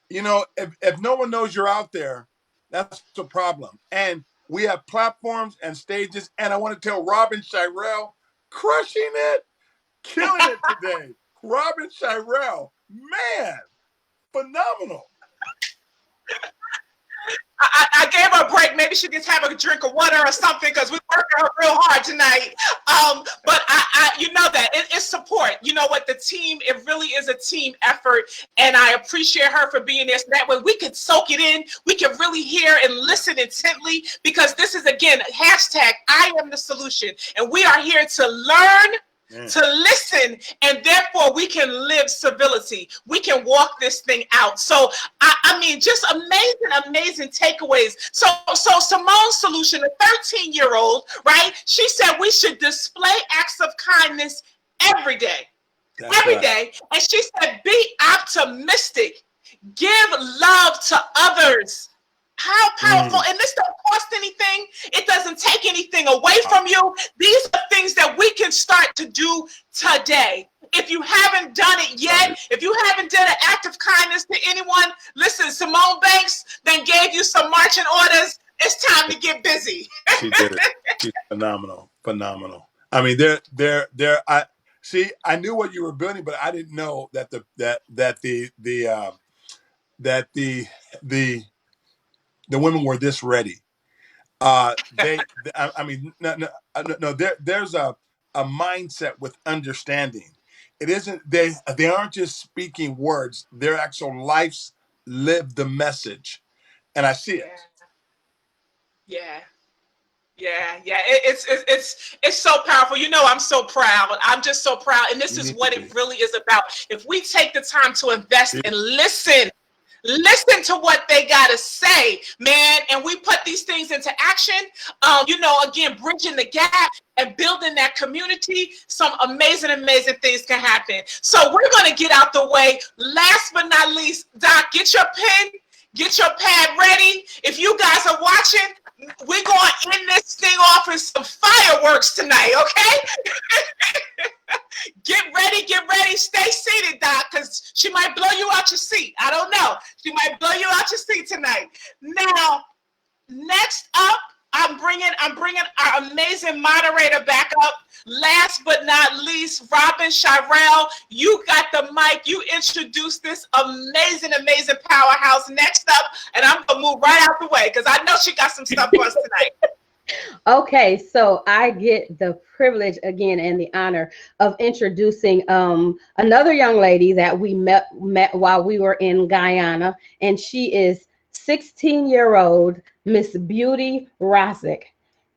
you know, if no one knows you're out there, that's the problem. And we have platforms and stages, and I want to tell Robin Shirell, crushing it, killing it today. Robin Shirell, man, phenomenal. I gave her a break. Maybe she just have a drink of water or something because we working her real hard tonight. But you know that it's support. You know what, the team, it really is a team effort, and I appreciate her for being there. So that way we can soak it in. We can really hear and listen intently, because this is, again, hashtag I am the solution, and we are here to learn, to listen, and therefore we can live civility. We can walk this thing out. So I mean, just amazing takeaways. So Simone's solution, a 13-year-old, right? She said we should display acts of kindness every day. That's every right. day. And she said, be optimistic. Give love to others. How powerful. And this don't cost anything. It doesn't take anything away from you. These are things that we can start to do today. If you haven't done it yet, if you haven't done an act of kindness to anyone, listen, Simone Banks then gave you some marching orders. It's time to get busy. She did it. She's phenomenal. I mean, I knew what you were building, but I didn't know that the women were this ready. I mean, no. There's a mindset with understanding. It isn't, they aren't just speaking words. Their actual lives live the message, and I see it. Yeah. It's so powerful. You know, I'm so proud. I'm just so proud, and this is what it really is about. If we take the time to invest and listen to what they got to say, man, and we put these things into action, you know, again, bridging the gap and building that community, some amazing things can happen. So we're going to get out the way. Last but not least, Doc, get your pen, get your pad ready. If you guys are watching, we're going to end this thing off with some fireworks tonight, okay? Get ready. Stay seated, Doc, because she might blow you out your seat. I don't know. She might blow you out your seat tonight. Now, next up, I'm bringing our amazing moderator back up. Last but not least, Robin Shirell, you got the mic. You introduced this amazing powerhouse. Next up, and I'm going to move right out the way because I know she got some stuff for us tonight. Okay, so I get the privilege again and the honor of introducing another young lady that we met while we were in Guyana, and she is 16-year-old Miss Beauty Rosick.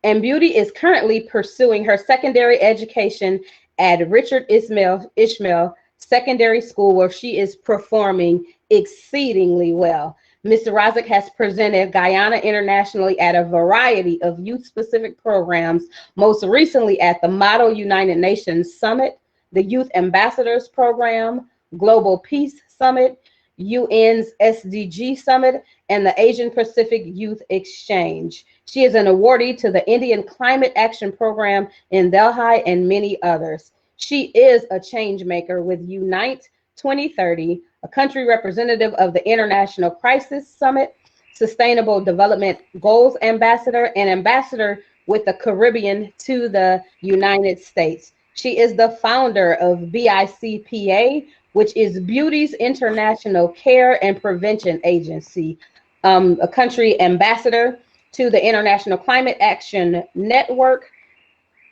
And Beauty is currently pursuing her secondary education at Richard Ishmael Secondary School, where she is performing exceedingly well. Mr. Rosick has presented Guyana internationally at a variety of youth-specific programs, most recently at the Model United Nations Summit, the Youth Ambassadors Program, Global Peace Summit, UN's SDG Summit, and the Asian Pacific Youth Exchange. She is an awardee to the Indian Climate Action Program in Delhi and many others. She is a change maker with Unite 2030, a country representative of the International Crisis Summit, Sustainable Development Goals Ambassador, and ambassador with the Caribbean to the United States. She is the founder of BICPA, which is Beauty's International Care and Prevention Agency, a country ambassador to the International Climate Action Network,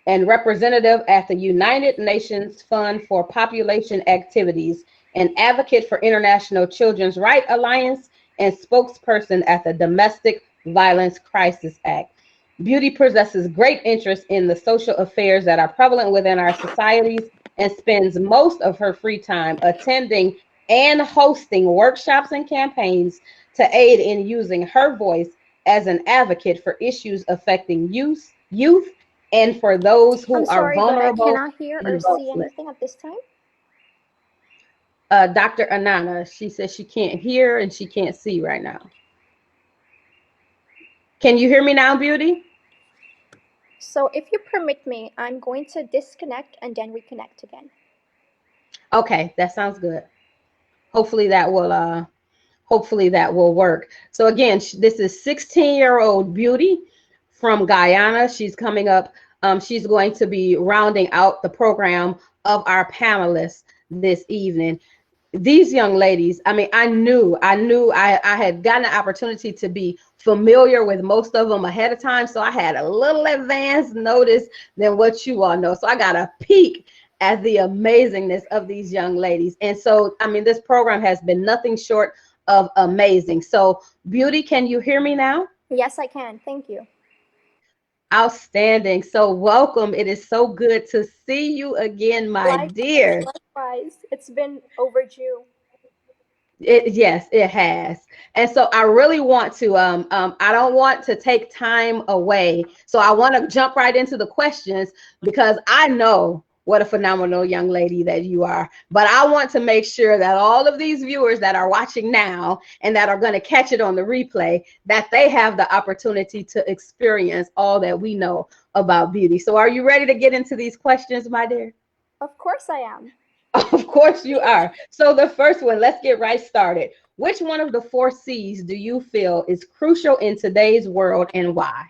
and representative at the United Nations Fund for Population Activities, an advocate for International Children's Rights Alliance, and spokesperson at the Domestic Violence Crisis Act. Beauty possesses great interest in the social affairs that are prevalent within our societies and spends most of her free time attending and hosting workshops and campaigns to aid in using her voice as an advocate for issues affecting youth, and for those who are vulnerable. But I cannot hear or see anything at this time. Dr. Anana, she says she can't hear and she can't see right now. Can you hear me now, Beauty? So if you permit me, I'm going to disconnect and then reconnect again. Okay, that sounds good. Hopefully that will work. So again, this is 16-year-old Beauty from Guyana. She's coming up. She's going to be rounding out the program of our panelists this evening. These young ladies, I mean, I had gotten the opportunity to be familiar with most of them ahead of time. So I had a little advanced notice than what you all know. So I got a peek at the amazingness of these young ladies. And so, I mean, this program has been nothing short of amazing. So, Beauty, can you hear me now? Yes, I can. Thank you. Outstanding. So, welcome. It is so good to see you again, my dear. Likewise. It's been overdue. Yes, it has. And so I really want to I don't want to take time away. So I want to jump right into the questions because I know what a phenomenal young lady that you are. But I want to make sure that all of these viewers that are watching now and that are going to catch it on the replay, that they have the opportunity to experience all that we know about beauty. So are you ready to get into these questions, my dear? Of course I am. Of course you are. So the first one, let's get right started. Which one of the 4 C's do you feel is crucial in today's world and why?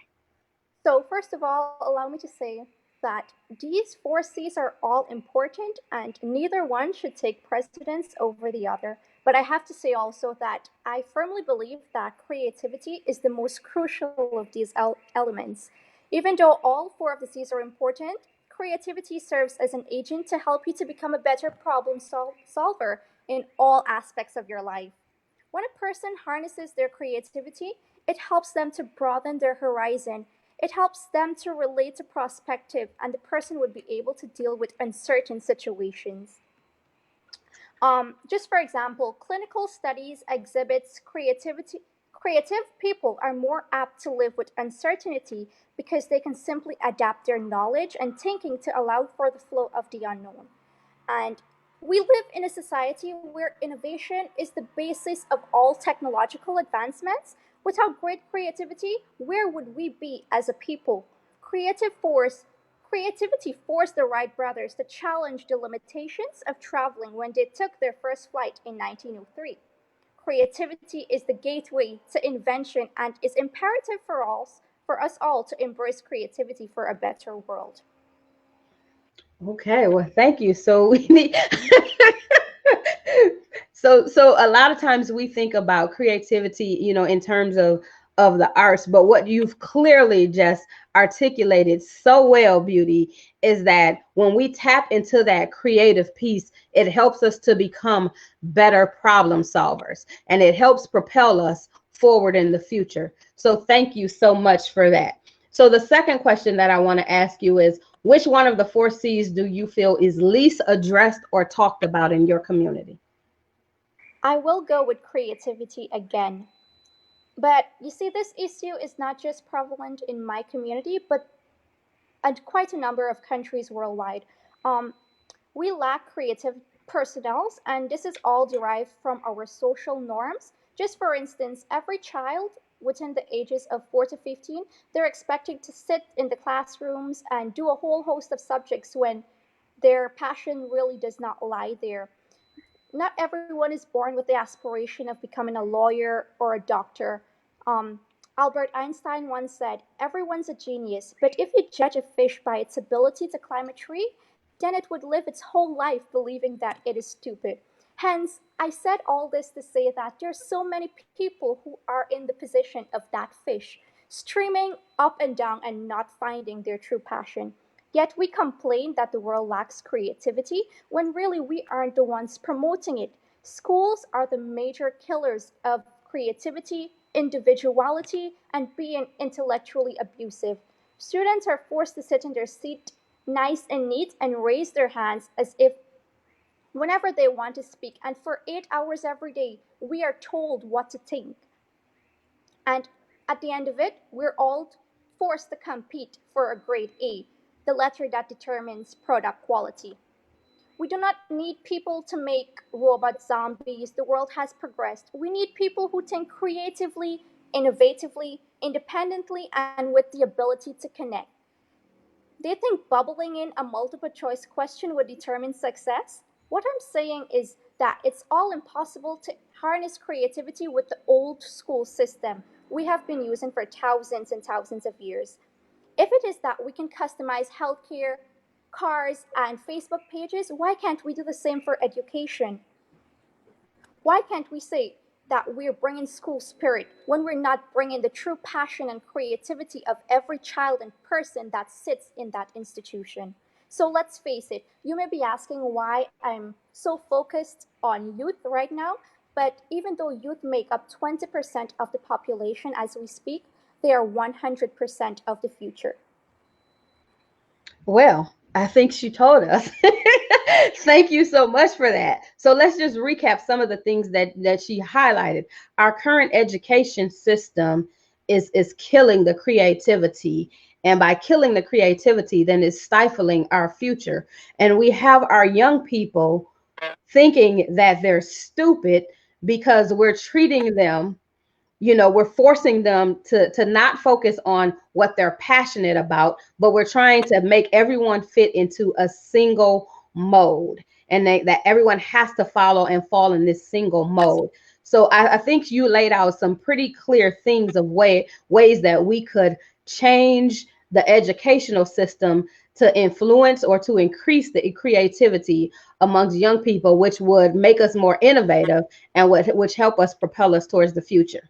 So first of all, allow me to say that these 4 C's are all important and neither one should take precedence over the other. But I have to say also that I firmly believe that creativity is the most crucial of these elements. Even though all 4 of the C's are important, creativity serves as an agent to help you to become a better problem solver in all aspects of your life. When a person harnesses their creativity, it helps them to broaden their horizon. It helps them to relate to perspective, and the person would be able to deal with uncertain situations. Just for example, clinical studies exhibits creativity. Creative people are more apt to live with uncertainty because they can simply adapt their knowledge and thinking to allow for the flow of the unknown. And we live in a society where innovation is the basis of all technological advancements. Without great creativity, where would we be as a people? Creativity forced the Wright brothers to challenge the limitations of traveling when they took their first flight in 1903. Creativity is the gateway to invention and is imperative for us all to embrace creativity for a better world. Okay, well, thank you. So we need so a lot of times we think about creativity, in terms of the arts, but what you've clearly just articulated so well, Beauty, is that when we tap into that creative piece, it helps us to become better problem solvers and it helps propel us forward in the future. So thank you so much for that. So the second question that I want to ask you is, which one of the 4 C's do you feel is least addressed or talked about in your community? I will go with creativity again. But you see, this issue is not just prevalent in my community, but at quite a number of countries worldwide. Um, we lack creative personnel, and this is all derived from our social norms. Just for instance, every child within the ages of 4 to 15, they're expected to sit in the classrooms and do a whole host of subjects when their passion really does not lie there. Not everyone is born with the aspiration of becoming a lawyer or a doctor. Um, Albert Einstein once said, "Everyone's a genius, but if you judge a fish by its ability to climb a tree, then it would live its whole life believing that it is stupid." Hence, I said all this to say that there's so many people who are in the position of that fish, streaming up and down and not finding their true passion. Yet we complain that the world lacks creativity when really we aren't the ones promoting it. Schools are the major killers of creativity, individuality, and being intellectually abusive. Students are forced to sit in their seat nice and neat and raise their hands as if whenever they want to speak. And for 8 hours every day, we are told what to think. And at the end of it, we're all forced to compete for a grade A, the letter that determines product quality. We do not need people to make robot zombies. The world has progressed. We need people who think creatively, innovatively, independently, and with the ability to connect. Do you think bubbling in a multiple choice question would determine success? What I'm saying is that it's all impossible to harness creativity with the old school system we have been using for thousands and thousands of years. If it is that we can customize healthcare, cars, and Facebook pages, why can't we do the same for education? Why can't we say that we're bringing school spirit when we're not bringing the true passion and creativity of every child and person that sits in that institution? So let's face it, you may be asking why I'm so focused on youth right now, but even though youth make up 20% of the population as we speak, they are 100% of the future. Well, I think she told us. Thank you so much for that. So let's just recap some of the things that she highlighted. Our current education system is killing the creativity. And by killing the creativity, then it's stifling our future. And we have our young people thinking that they're stupid because we're treating them, we're forcing them to not focus on what they're passionate about, but we're trying to make everyone fit into a single mode, and that everyone has to follow and fall in this single mode. So I think you laid out some pretty clear things of ways that we could change the educational system to influence or to increase the creativity amongst young people, which would make us more innovative and which help us propel us towards the future.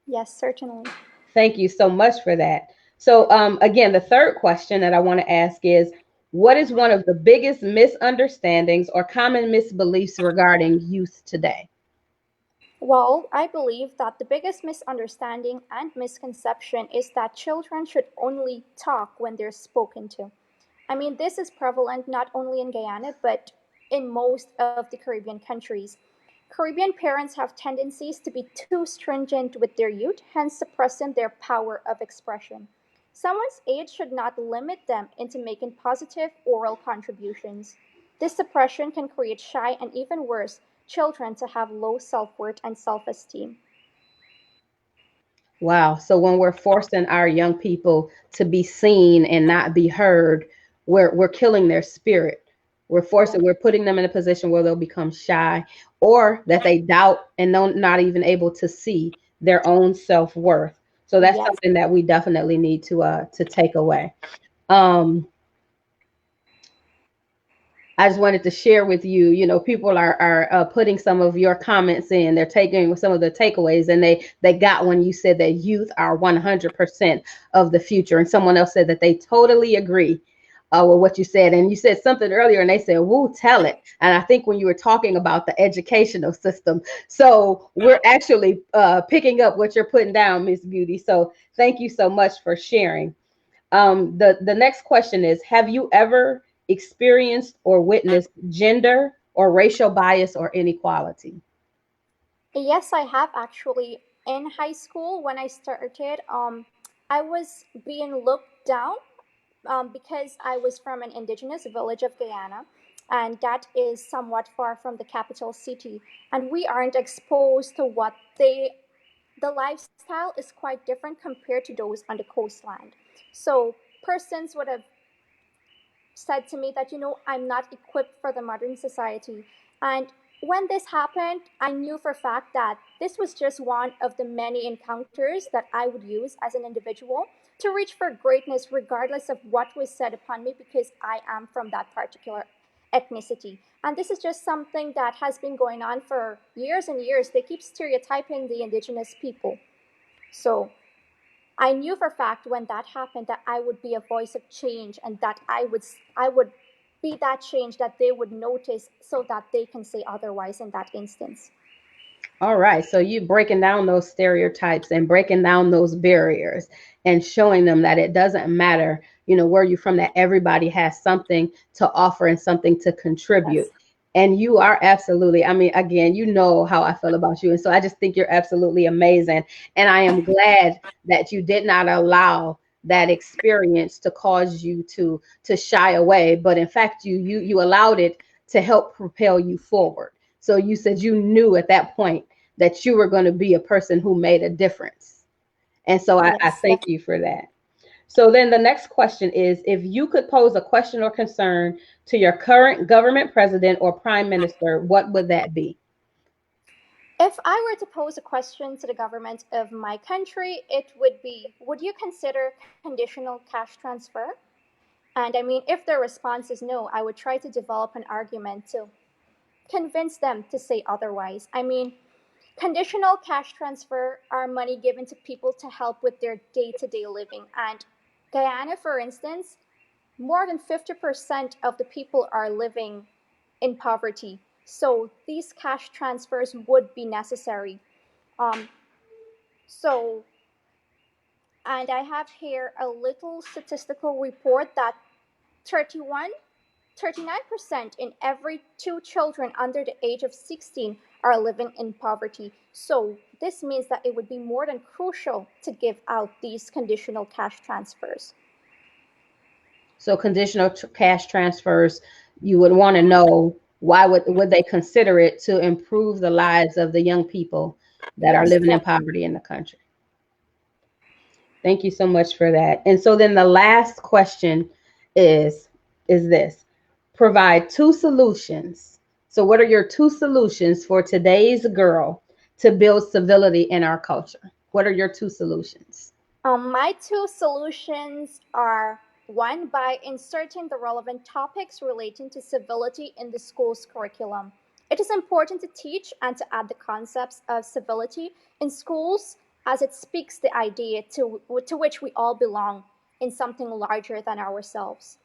Yes, certainly. Thank you so much for that. So, again, the third question that I want to ask is, what is one of the biggest misunderstandings or common misbeliefs regarding youth today? Well, I believe that the biggest misunderstanding and misconception is that children should only talk when they're spoken to. I mean, this is prevalent not only in Guyana, but in most of the Caribbean countries. Caribbean parents have tendencies to be too stringent with their youth, hence suppressing their power of expression. Someone's age should not limit them into making positive oral contributions. This suppression can create shy and even worse, children to have low self worth and self esteem. Wow. So when we're forcing our young people to be seen and not be heard, we're killing their spirit. We're putting them in a position where they'll become shy, or that they doubt and not even able to see their own self-worth. So that's Yes. something that we definitely need to take away. Um, I just wanted to share with you, people are putting some of your comments in. They're taking some of the takeaways, and they got when you said that youth are 100% of the future. And someone else said that they totally agree with what you said. And you said something earlier, and they said, "Woo, tell it." And I think when you were talking about the educational system, so we're actually picking up what you're putting down, Miss Beauty. So thank you so much for sharing. The next question is, have you ever experienced or witnessed gender or racial bias or inequality? Yes, I have actually. In high school, when I started, I was being looked down because I was from an indigenous village of Guyana, and that is somewhat far from the capital city. And we aren't exposed to the lifestyle is quite different compared to those on the coastland. So persons would have said to me that, I'm not equipped for the modern society. And when this happened, I knew for a fact that this was just one of the many encounters that I would use as an individual to reach for greatness, regardless of what was said upon me, because I am from that particular ethnicity. And this is just something that has been going on for years and years. They keep stereotyping the indigenous people. So I knew for a fact when that happened that I would be a voice of change, and that I would be that change that they would notice so that they can say otherwise in that instance. All right. So you breaking down those stereotypes and breaking down those barriers and showing them that it doesn't matter, where you're from, that everybody has something to offer and something to contribute. Yes. And you are absolutely, I mean, again, you know how I feel about you. And so I just think you're absolutely amazing. And I am glad that you did not allow that experience to cause you to shy away, but in fact, you allowed it to help propel you forward. So you said you knew at that point that you were going to be a person who made a difference. And so I Yes, thank you for that. So then the next question is, if you could pose a question or concern to your current government president or prime minister, what would that be? If I were to pose a question to the government of my country, it would be, would you consider conditional cash transfer? And I mean, if their response is no, I would try to develop an argument to convince them to say otherwise. I mean, conditional cash transfer are money given to people to help with their day to day living. And Guyana, for instance, more than 50% of the people are living in poverty. So these cash transfers would be necessary. Um, so, and I have here a little statistical report that 39% in every two children under the age of 16 are living in poverty. So this means that it would be more than crucial to give out these conditional cash transfers. So conditional cash transfers, you would want to know why would they consider it to improve the lives of the young people that are living in poverty in the country. Thank you so much for that. And so then the last question is this: provide two solutions. So what are your two solutions for today's girl to build civility in our culture? What are your two solutions? My two solutions are, one, by inserting the relevant topics relating to civility in the school's curriculum. It is important to teach and to add the concepts of civility in schools, as it speaks the idea to which we all belong in something larger than ourselves.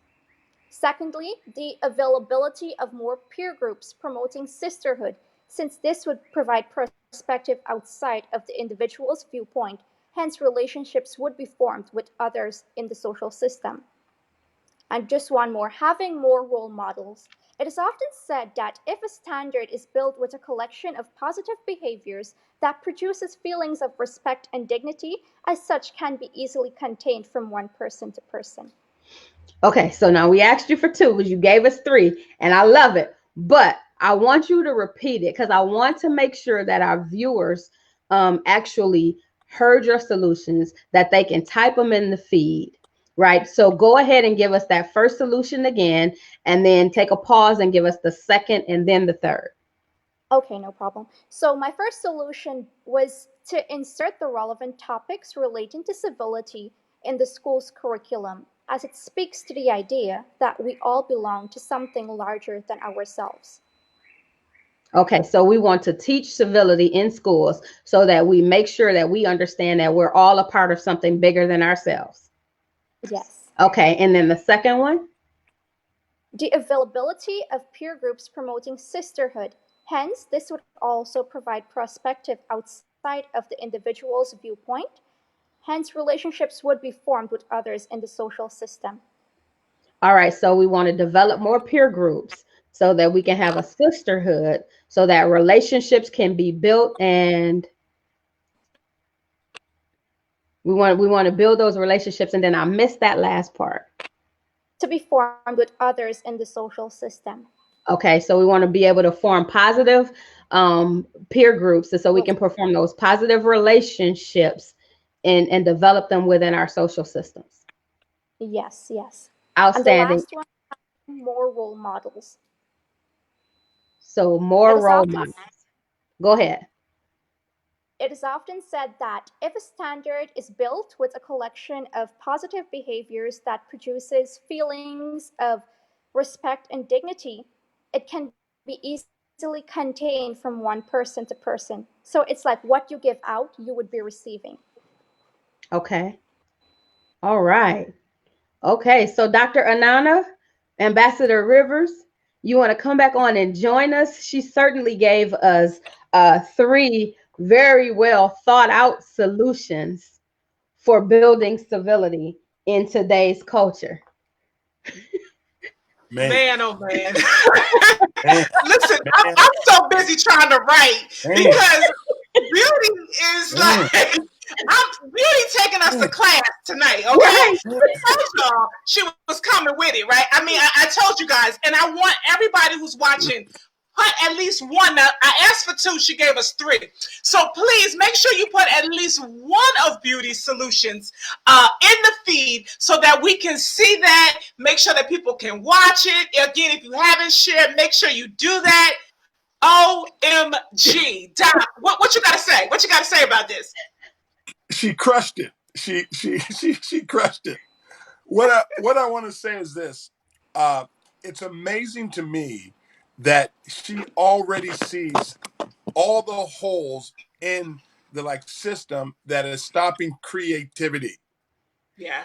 Secondly, the availability of more peer groups promoting sisterhood, since this would provide perspective outside of the individual's viewpoint. Hence, relationships would be formed with others in the social system. And just one more, having more role models. It is often said that if a standard is built with a collection of positive behaviors that produces feelings of respect and dignity, as such can be easily contained from one person to person. Okay, so now we asked you for two, but you gave us three, and I love it. But I want you to repeat it because I want to make sure that our viewers actually heard your solutions, that they can type them in the feed, right? So go ahead and give us that first solution again, and then take a pause and give us the second and then the third. Okay, no problem. So my first solution was to insert the relevant topics relating to civility in the school's curriculum, as it speaks to the idea that we all belong to something larger than ourselves. Okay, so we want to teach civility in schools so that we make sure that we understand that we're all a part of something bigger than ourselves. Yes. Okay, and then the second one? The availability of peer groups promoting sisterhood. Hence, this would also provide perspective outside of the individual's viewpoint. Hence, relationships would be formed with others in the social system. All right, so we want to develop more peer groups so that we can have a sisterhood, so that relationships can be built, and we want to build those relationships. And then I missed that last part. To be formed with others in the social system. Okay, so we want to be able to form positive peer groups, so we can perform those positive relationships and develop them within our social systems. Yes, yes. Outstanding. And the last one, more role models. So more role models. Go ahead. It is often said that if a standard is built with a collection of positive behaviors that produces feelings of respect and dignity, it can be easily contained from one person to person. So it's like what you give out, you would be receiving. Okay. All right. Okay, so Dr. Anana, Ambassador Rivers, you want to come back on and join us? She certainly gave us three very well thought out solutions for building civility in today's culture. Man, oh man. Listen, I'm so busy trying to write because Beauty is like, Beauty taking us to class tonight, okay? Right. I told y'all she was coming with it, right? I mean, I told you guys, and I want everybody who's watching, put at least one. Now, I asked for two, she gave us three. So please make sure you put at least one of Beauty's solutions in the feed so that we can see that, make sure that people can watch it. Again, if you haven't shared, make sure you do that. OMG. Doc, what you got to say? What you got to say about this? She crushed it. She crushed it. What I want to say is this. It's amazing to me that she already sees all the holes in the like system that is stopping creativity. Yeah.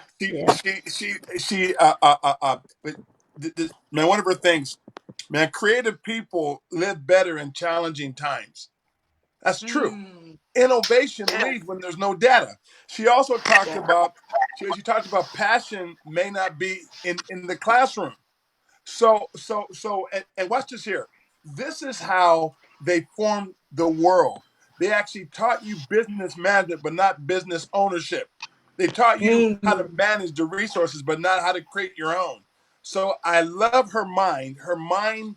Man, one of her things, man, creative people live better in challenging times. That's true. Innovation leads when there's no data. She also talked about she talked about passion may not be in the classroom. And watch this here. This is how they formed the world. They actually taught you business management, but not business ownership. They taught you how to manage the resources, but not how to create your own. So I love her mind. Her mind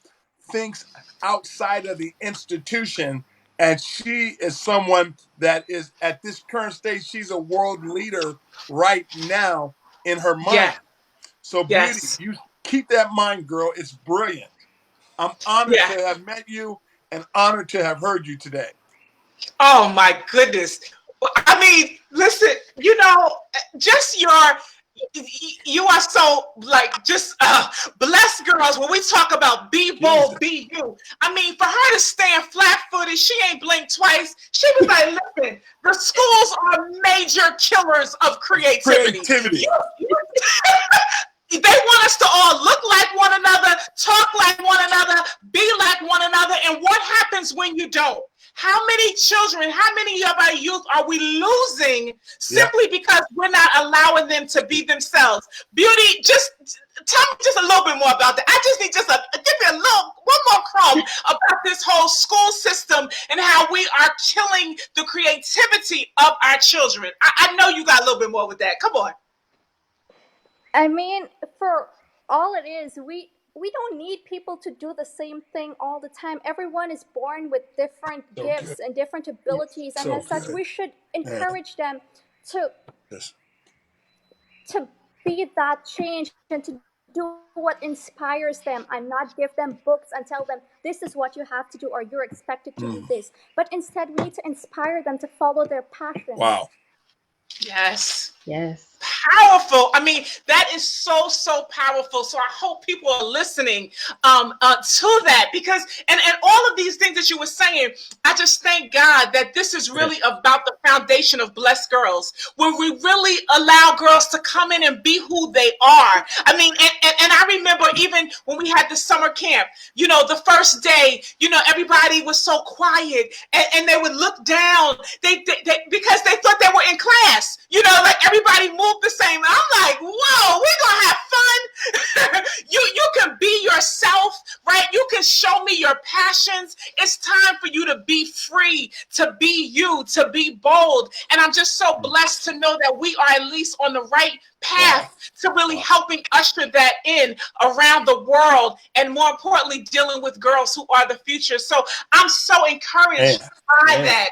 thinks outside of the institution, and she is someone that is at this current stage, she's a world leader right now in her Yeah. mind. So Beauty, Yes. you keep that mind, girl. It's brilliant. I'm honored Yeah. to have met you and honored to have heard you today. Oh my goodness. I mean, listen, you know, just you are so like just blessed girls when we talk about be bold, Jesus. be you. I mean, for her to stand flat-footed, she ain't blinked twice. She was like, listen, the schools are major killers of creativity. They want us to all look like one another, talk like one another, be like one another. And what happens when you don't? How many children, how many of our youth are we losing simply because we're not allowing them to be themselves? Beauty, just tell me just a little bit more about that. I just need give me one more crumb about this whole school system and how we are killing the creativity of our children. I know you got a little bit more with that. Come on. I mean, for all it is, we don't need people to do the same thing all the time. Everyone is born with different gifts and different abilities, and as such, we should encourage them to to be that change and to do what inspires them, and not give them books and tell them this is what you have to do or you're expected to do this. But instead, we need to inspire them to follow their passions. Wow. Yes. Yes. Powerful. I mean, that is so powerful. So I hope people are listening to that, because and all of these things that you were saying, I just thank God that this is really about the foundation of Blessed Girls, where we really allow girls to come in and be who they are. I mean, and I remember even when we had the summer camp, you know, the first day, you know, everybody was so quiet and they would look down because they thought they were in class, you know, like everybody moved the same. I'm like, whoa, we're gonna have fun. you can be yourself, right? You can show me your passions. It's time for you to be free, to be you, to be bold. And I'm just so blessed to know that we are at least on the right path to really helping usher that in around the world, and more importantly, dealing with girls who are the future. So I'm so encouraged by that.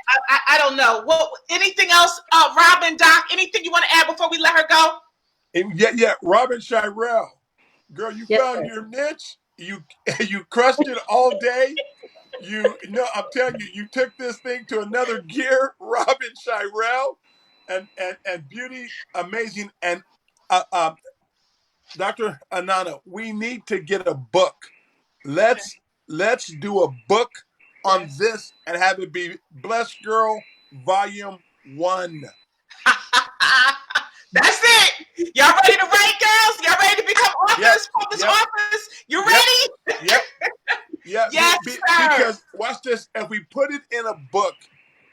I don't know. Well, anything else, Robin, Doc, anything you want to add before we let her go? Yeah. Robin Shirell, girl, you found your niche. You crushed it all day. I'm telling you, you took this thing to another gear, Robin Shirell, and Beauty, amazing. And Dr. Anana, we need to get a book. Let's do a book on this and have it be Blessed Girl Volume 1. That's it. Y'all ready to write, girls? Y'all ready to become authors from this office? You ready? Yeah. Yes, because watch this. If we put it in a book,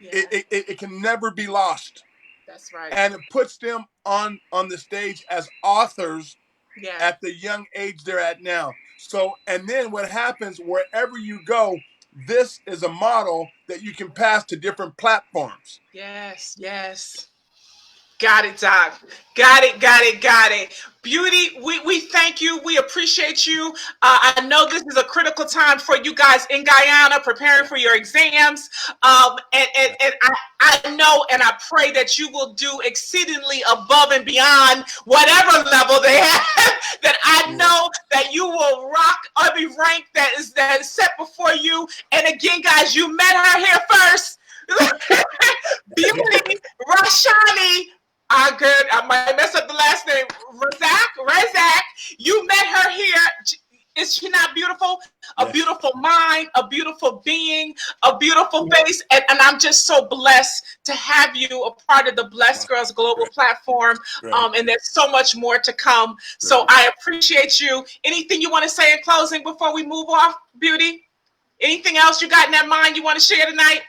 it can never be lost. That's right. And it puts them on the stage as authors at the young age they're at now. So, and then what happens wherever you go, this is a model that you can pass to different platforms. Yes. Got it, Doc. Got it, got it, got it. Beauty, we thank you. We appreciate you. I know this is a critical time for you guys in Guyana preparing for your exams. And I know and I pray that you will do exceedingly above and beyond whatever level they have. That I know that you will rock every rank that is set before you. And again, guys, you met her here first. Beauty, Rashani. Good. I might mess up the last name. Razak. You met her here. Is she not beautiful? A beautiful mind, a beautiful being, a beautiful face. And I'm just so blessed to have you a part of the Blessed Girls Global platform. And there's so much more to come. So I appreciate you. Anything you want to say in closing before we move off, Beauty? Anything else you got in that mind you want to share tonight?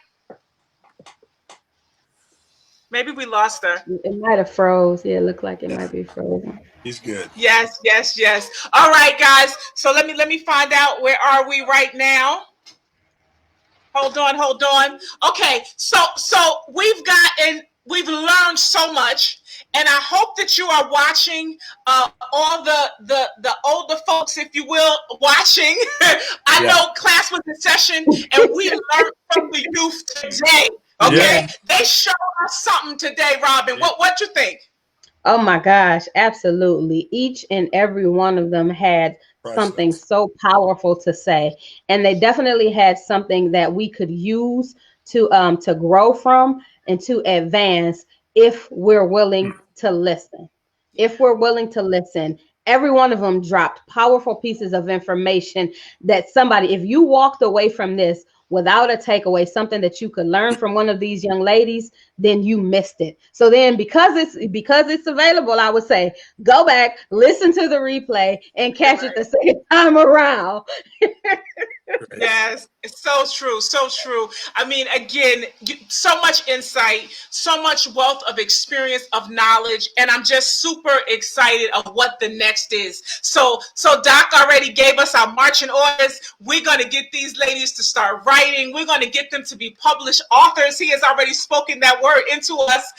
Maybe we lost her. It might have froze. Yeah, it looked like it might be frozen. He's good. Yes. All right, guys. So let me find out, where are we right now? Hold on. Okay, so we've learned so much, and I hope that you are watching. All the older folks, if you will, watching. I know class was in session, and we learned from the youth today. Okay, they showed us something today, Robin. What you think? Oh my gosh, absolutely. Each and every one of them had something so powerful to say, and they definitely had something that we could use to grow from and to advance if we're willing to listen. If we're willing to listen. Every one of them dropped powerful pieces of information that somebody, if you walked away from this without a takeaway, something that you could learn from one of these young ladies, then you missed it. So then because it's available, I would say, go back, listen to the replay, and catch it the second time around. Yes, it's so true, so true. I mean, again, so much insight, so much wealth of experience, of knowledge, and I'm just super excited of what the next is. So Doc already gave us our marching orders. We're going to get these ladies to start writing. We're going to get them to be published authors. He has already spoken that word into us.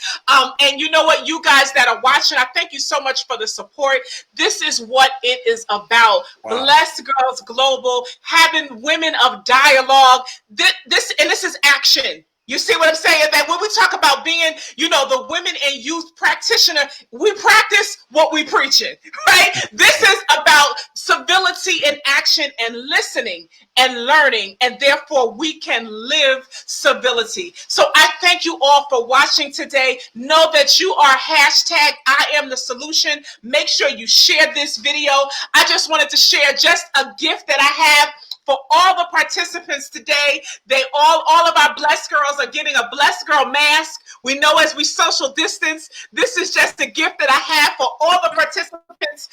And you know what, you guys that are watching, I thank you so much for the support. This is what it is about. Wow. Blessed Girls Global, having women of dialogue. This is action. You see what I'm saying? That when we talk about being, the women and youth practitioner, we practice what we preaching, right? This is about civility in action and listening and learning, and therefore we can live civility. So I thank you all for watching today. Know that you are hashtag I am the solution. Make sure you share this video. I just wanted to share just a gift that I have for all the participants today. All of our Blessed Girls are getting a Blessed Girl mask. We know as we social distance, this is just a gift that I have for all the participants.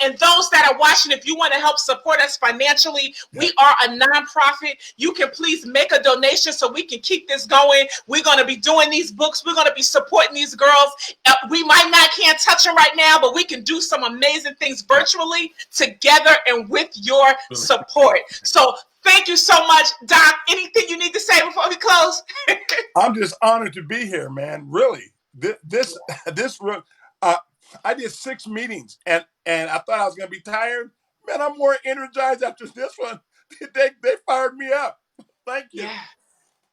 And those that are watching, if you want to help support us financially, we are a nonprofit. You can please make a donation so we can keep this going. We're going to be doing these books. We're going to be supporting these girls. We can't touch them right now, but we can do some amazing things virtually together and with your support. So thank you so much, Doc. Anything you need to say before we close? I'm just honored to be here, man. Really, I did 6 meetings, and I thought I was going to be tired. Man, I'm more energized after this one. They fired me up. Thank you. Yeah.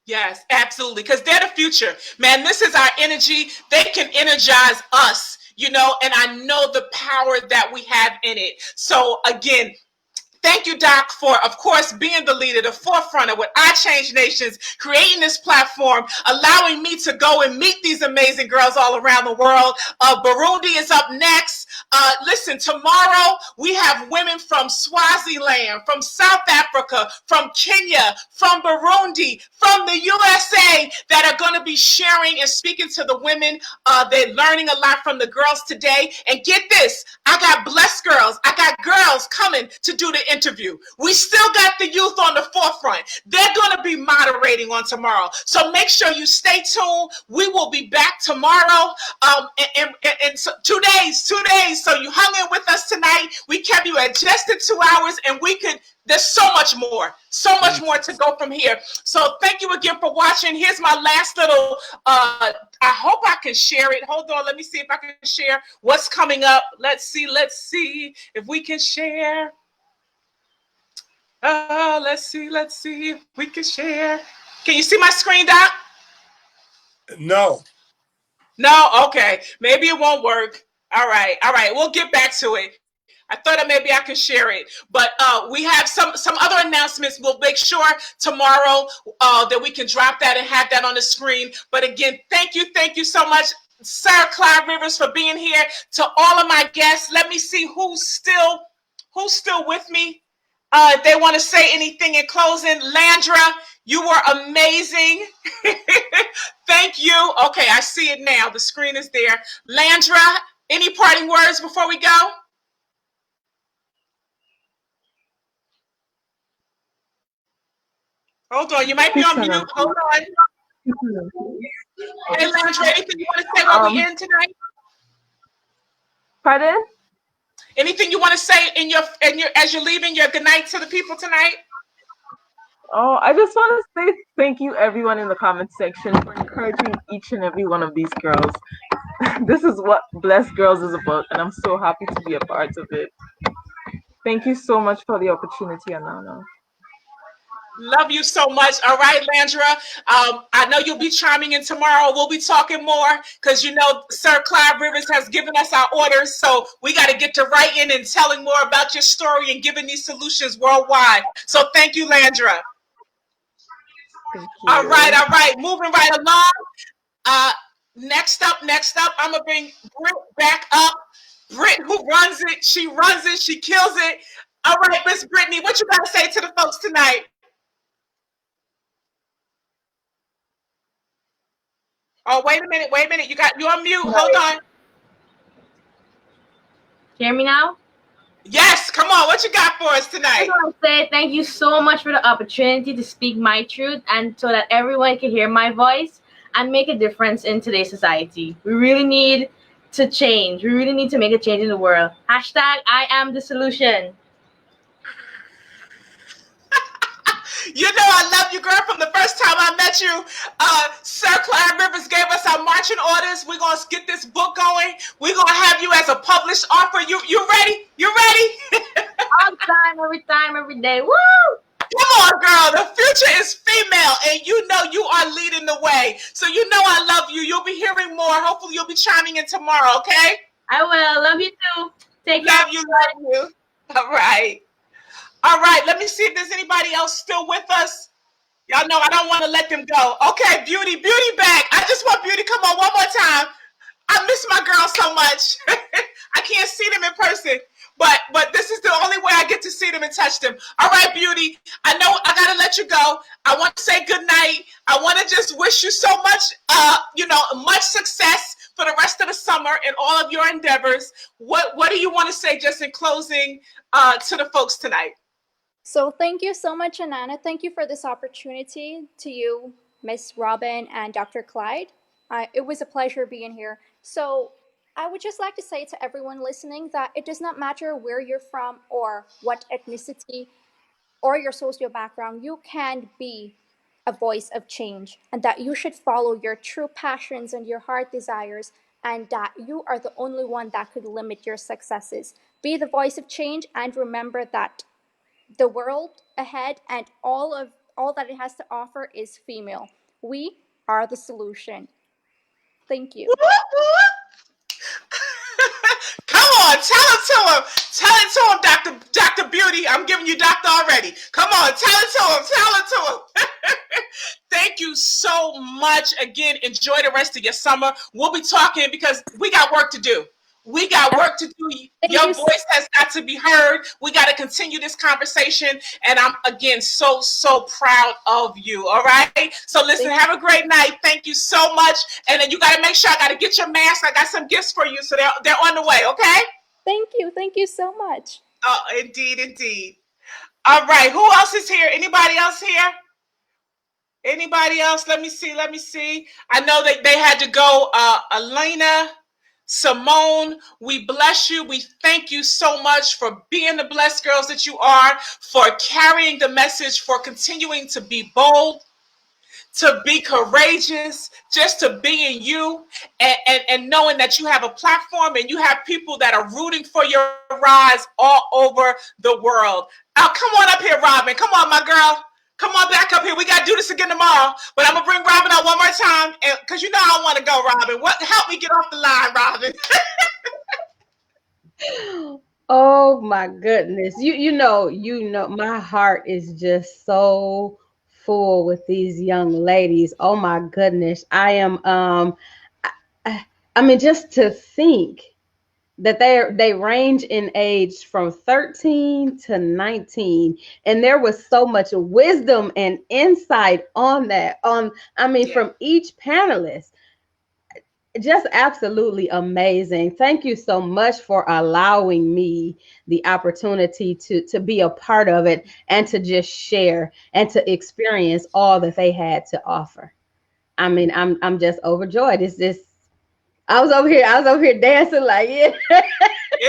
Yes, absolutely. Because they're the future, man. This is our energy. They can energize us, and I know the power that we have in it. So again, thank you, Doc, for, of course, being the leader, the forefront of what I Change Nations, creating this platform, allowing me to go and meet these amazing girls all around the world. Burundi is up next. Listen, tomorrow we have women from Swaziland, from South Africa, from Kenya, from Burundi, from the USA that are going to be sharing and speaking to the women. They're learning a lot from the girls today. And get this, I got Blessed Girls. I got girls coming to do the interview. We still got the youth on the forefront. They're going to be moderating on tomorrow. So make sure you stay tuned. We will be back tomorrow. And so 2 days. So you hung in with us tonight. We kept you at just the 2 hours, and there's so much more to go from here. So thank you again for watching. Here's my last little, I hope I can share it. Hold on, let me see if I can share what's coming up. Let's see if we can share. Let's see if we can share. Can you see my screen, Doc? No. No? Okay. Maybe it won't work. All right. We'll get back to it. I thought that maybe I could share it, but we have some other announcements. We'll make sure tomorrow that we can drop that and have that on the screen. But again, thank you so much, Sarah Clyde Rivers, for being here. To all of my guests, let me see who's still with me. If they want to say anything in closing, Landra, you were amazing. Thank you. Okay, I see it now. The screen is there. Landra, any parting words before we go? Hold on, you might be on mute. Hold on. Hey, Landra, anything you want to say while we end tonight? Pardon? Anything you want to say in your as you're leaving your good night to the people tonight? Oh, I just want to say thank you, everyone in the comment section, for encouraging each and every one of these girls. This is what Blessed Girls is about, and I'm so happy to be a part of it. Thank you so much for the opportunity, Anana. Love you so much. All right, Landra. I know you'll be chiming in tomorrow. We'll be talking more because Sir Clyde Rivers has given us our orders. So we got to get to writing and telling more about your story and giving these solutions worldwide. So thank you, Landra. Thank you. All right. Moving right along. Next up, I'm going to bring Britt back up. Britt, who runs it. She runs it. She kills it. All right, Miss Brittany, what you got to say to the folks tonight? Oh, wait a minute. You're on mute. Hold on. Hear me now? Yes, come on. What you got for us tonight? I just want to say thank you so much for the opportunity to speak my truth and so that everyone can hear my voice and make a difference in today's society. We really need to change. We really need to make a change in the world. Hashtag I am the solution. I love you, girl, from the first time I met you. Sir Clyde Rivers gave us our marching orders. We're going to get this book going. We're going to have you as a published author. You ready? You ready? All the time, every day. Woo! Come on, girl. The future is female, and you are leading the way. So I love you. You'll be hearing more. Hopefully, you'll be chiming in tomorrow, okay? I will. Love you, too. Take care. Love you. All right. Let me see if there's anybody else still with us. Y'all know I don't want to let them go. Okay, Beauty back. I just want Beauty. Come on, one more time. I miss my girls so much. I can't see them in person, but this is the only way I get to see them and touch them. All right, Beauty. I know I gotta let you go. I want to say good night. I want to just wish you so much, much success for the rest of the summer and all of your endeavors. What do you want to say just in closing to the folks tonight? So thank you so much, Anana. Thank you for this opportunity to you, Miss Robin and Dr. Clyde. It was a pleasure being here. So I would just like to say to everyone listening that it does not matter where you're from or what ethnicity or your social background, you can be a voice of change, and that you should follow your true passions and your heart desires, and that you are the only one that could limit your successes. Be the voice of change, and remember that the world ahead and all that it has to offer is female. We are the solution. Thank you. Come on, tell it to him, Dr. Beauty. I'm giving you doctor already. Come on, tell it to him. Thank you so much. Again, enjoy the rest of your summer. We'll be talking because we got work to do. We got work to do. Your voice has got to be heard. We got to continue this conversation. And I'm, again, so proud of you. All right? So listen, have a great night. Thank you so much. And then you got to make sure I got to get your mask. I got some gifts for you. So they're on the way. Okay? Thank you. Thank you so much. Oh, indeed. All right. Who else is here? Anybody else here? Anybody else? Let me see. Let me see. I know that they had to go. Elena, Simone, we bless you. We thank you so much for being the blessed girls that you are, for carrying the message, for continuing to be bold, to be courageous, just to be in you, and knowing that you have a platform and you have people that are rooting for your rise all over the world. Now, come on up here, Robin. Come on, my girl. Come on back up here. We got to do this again tomorrow. But I'm going to bring Robin out one more time because you know I want to go, Robin. Help me get off the line, Robin. Oh my goodness. You know, my heart is just so full with these young ladies. Oh my goodness. I am I mean, just to think that they range in age from 13 to 19, and there was so much wisdom and insight on that. From each panelist. Just absolutely amazing. Thank you so much for allowing me the opportunity to be a part of it and to just share and to experience all that they had to offer. I mean, I'm just overjoyed. It's just I was over here dancing like, yeah.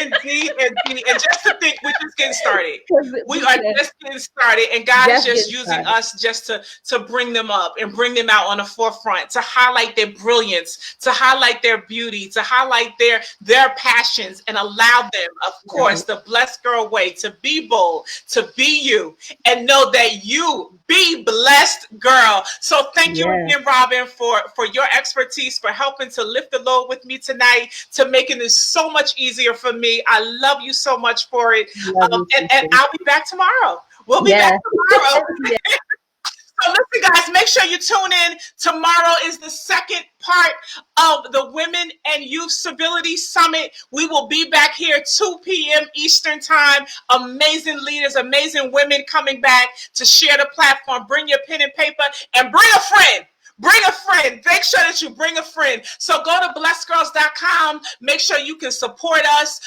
Indeed. And just to think, we're just getting started. We are just getting started, and God is just using us just to bring them up and bring them out on the forefront, to highlight their brilliance, to highlight their beauty, to highlight their passions, and allow them, of course, the blessed girl way, to be bold, to be you, and know that you be blessed, girl. So thank you again, Robin, for your expertise, for helping to lift the load with me tonight, to making this so much easier for me. I love you so much for it. And I'll be back tomorrow. We'll be back tomorrow. So listen, guys, make sure you tune in. Tomorrow is the second part of the Women and Youth Civility Summit. We will be back here 2 p.m. Eastern Time. Amazing leaders, amazing women coming back to share the platform. Bring your pen and paper and bring a friend. Bring a friend. Make sure that you bring a friend. So go to BlessedGirls.com. Make sure you can support us.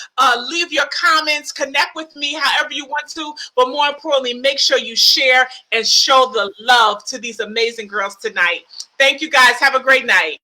Leave your comments. Connect with me however you want to. But more importantly, make sure you share and show the love to these amazing girls tonight. Thank you, guys. Have a great night.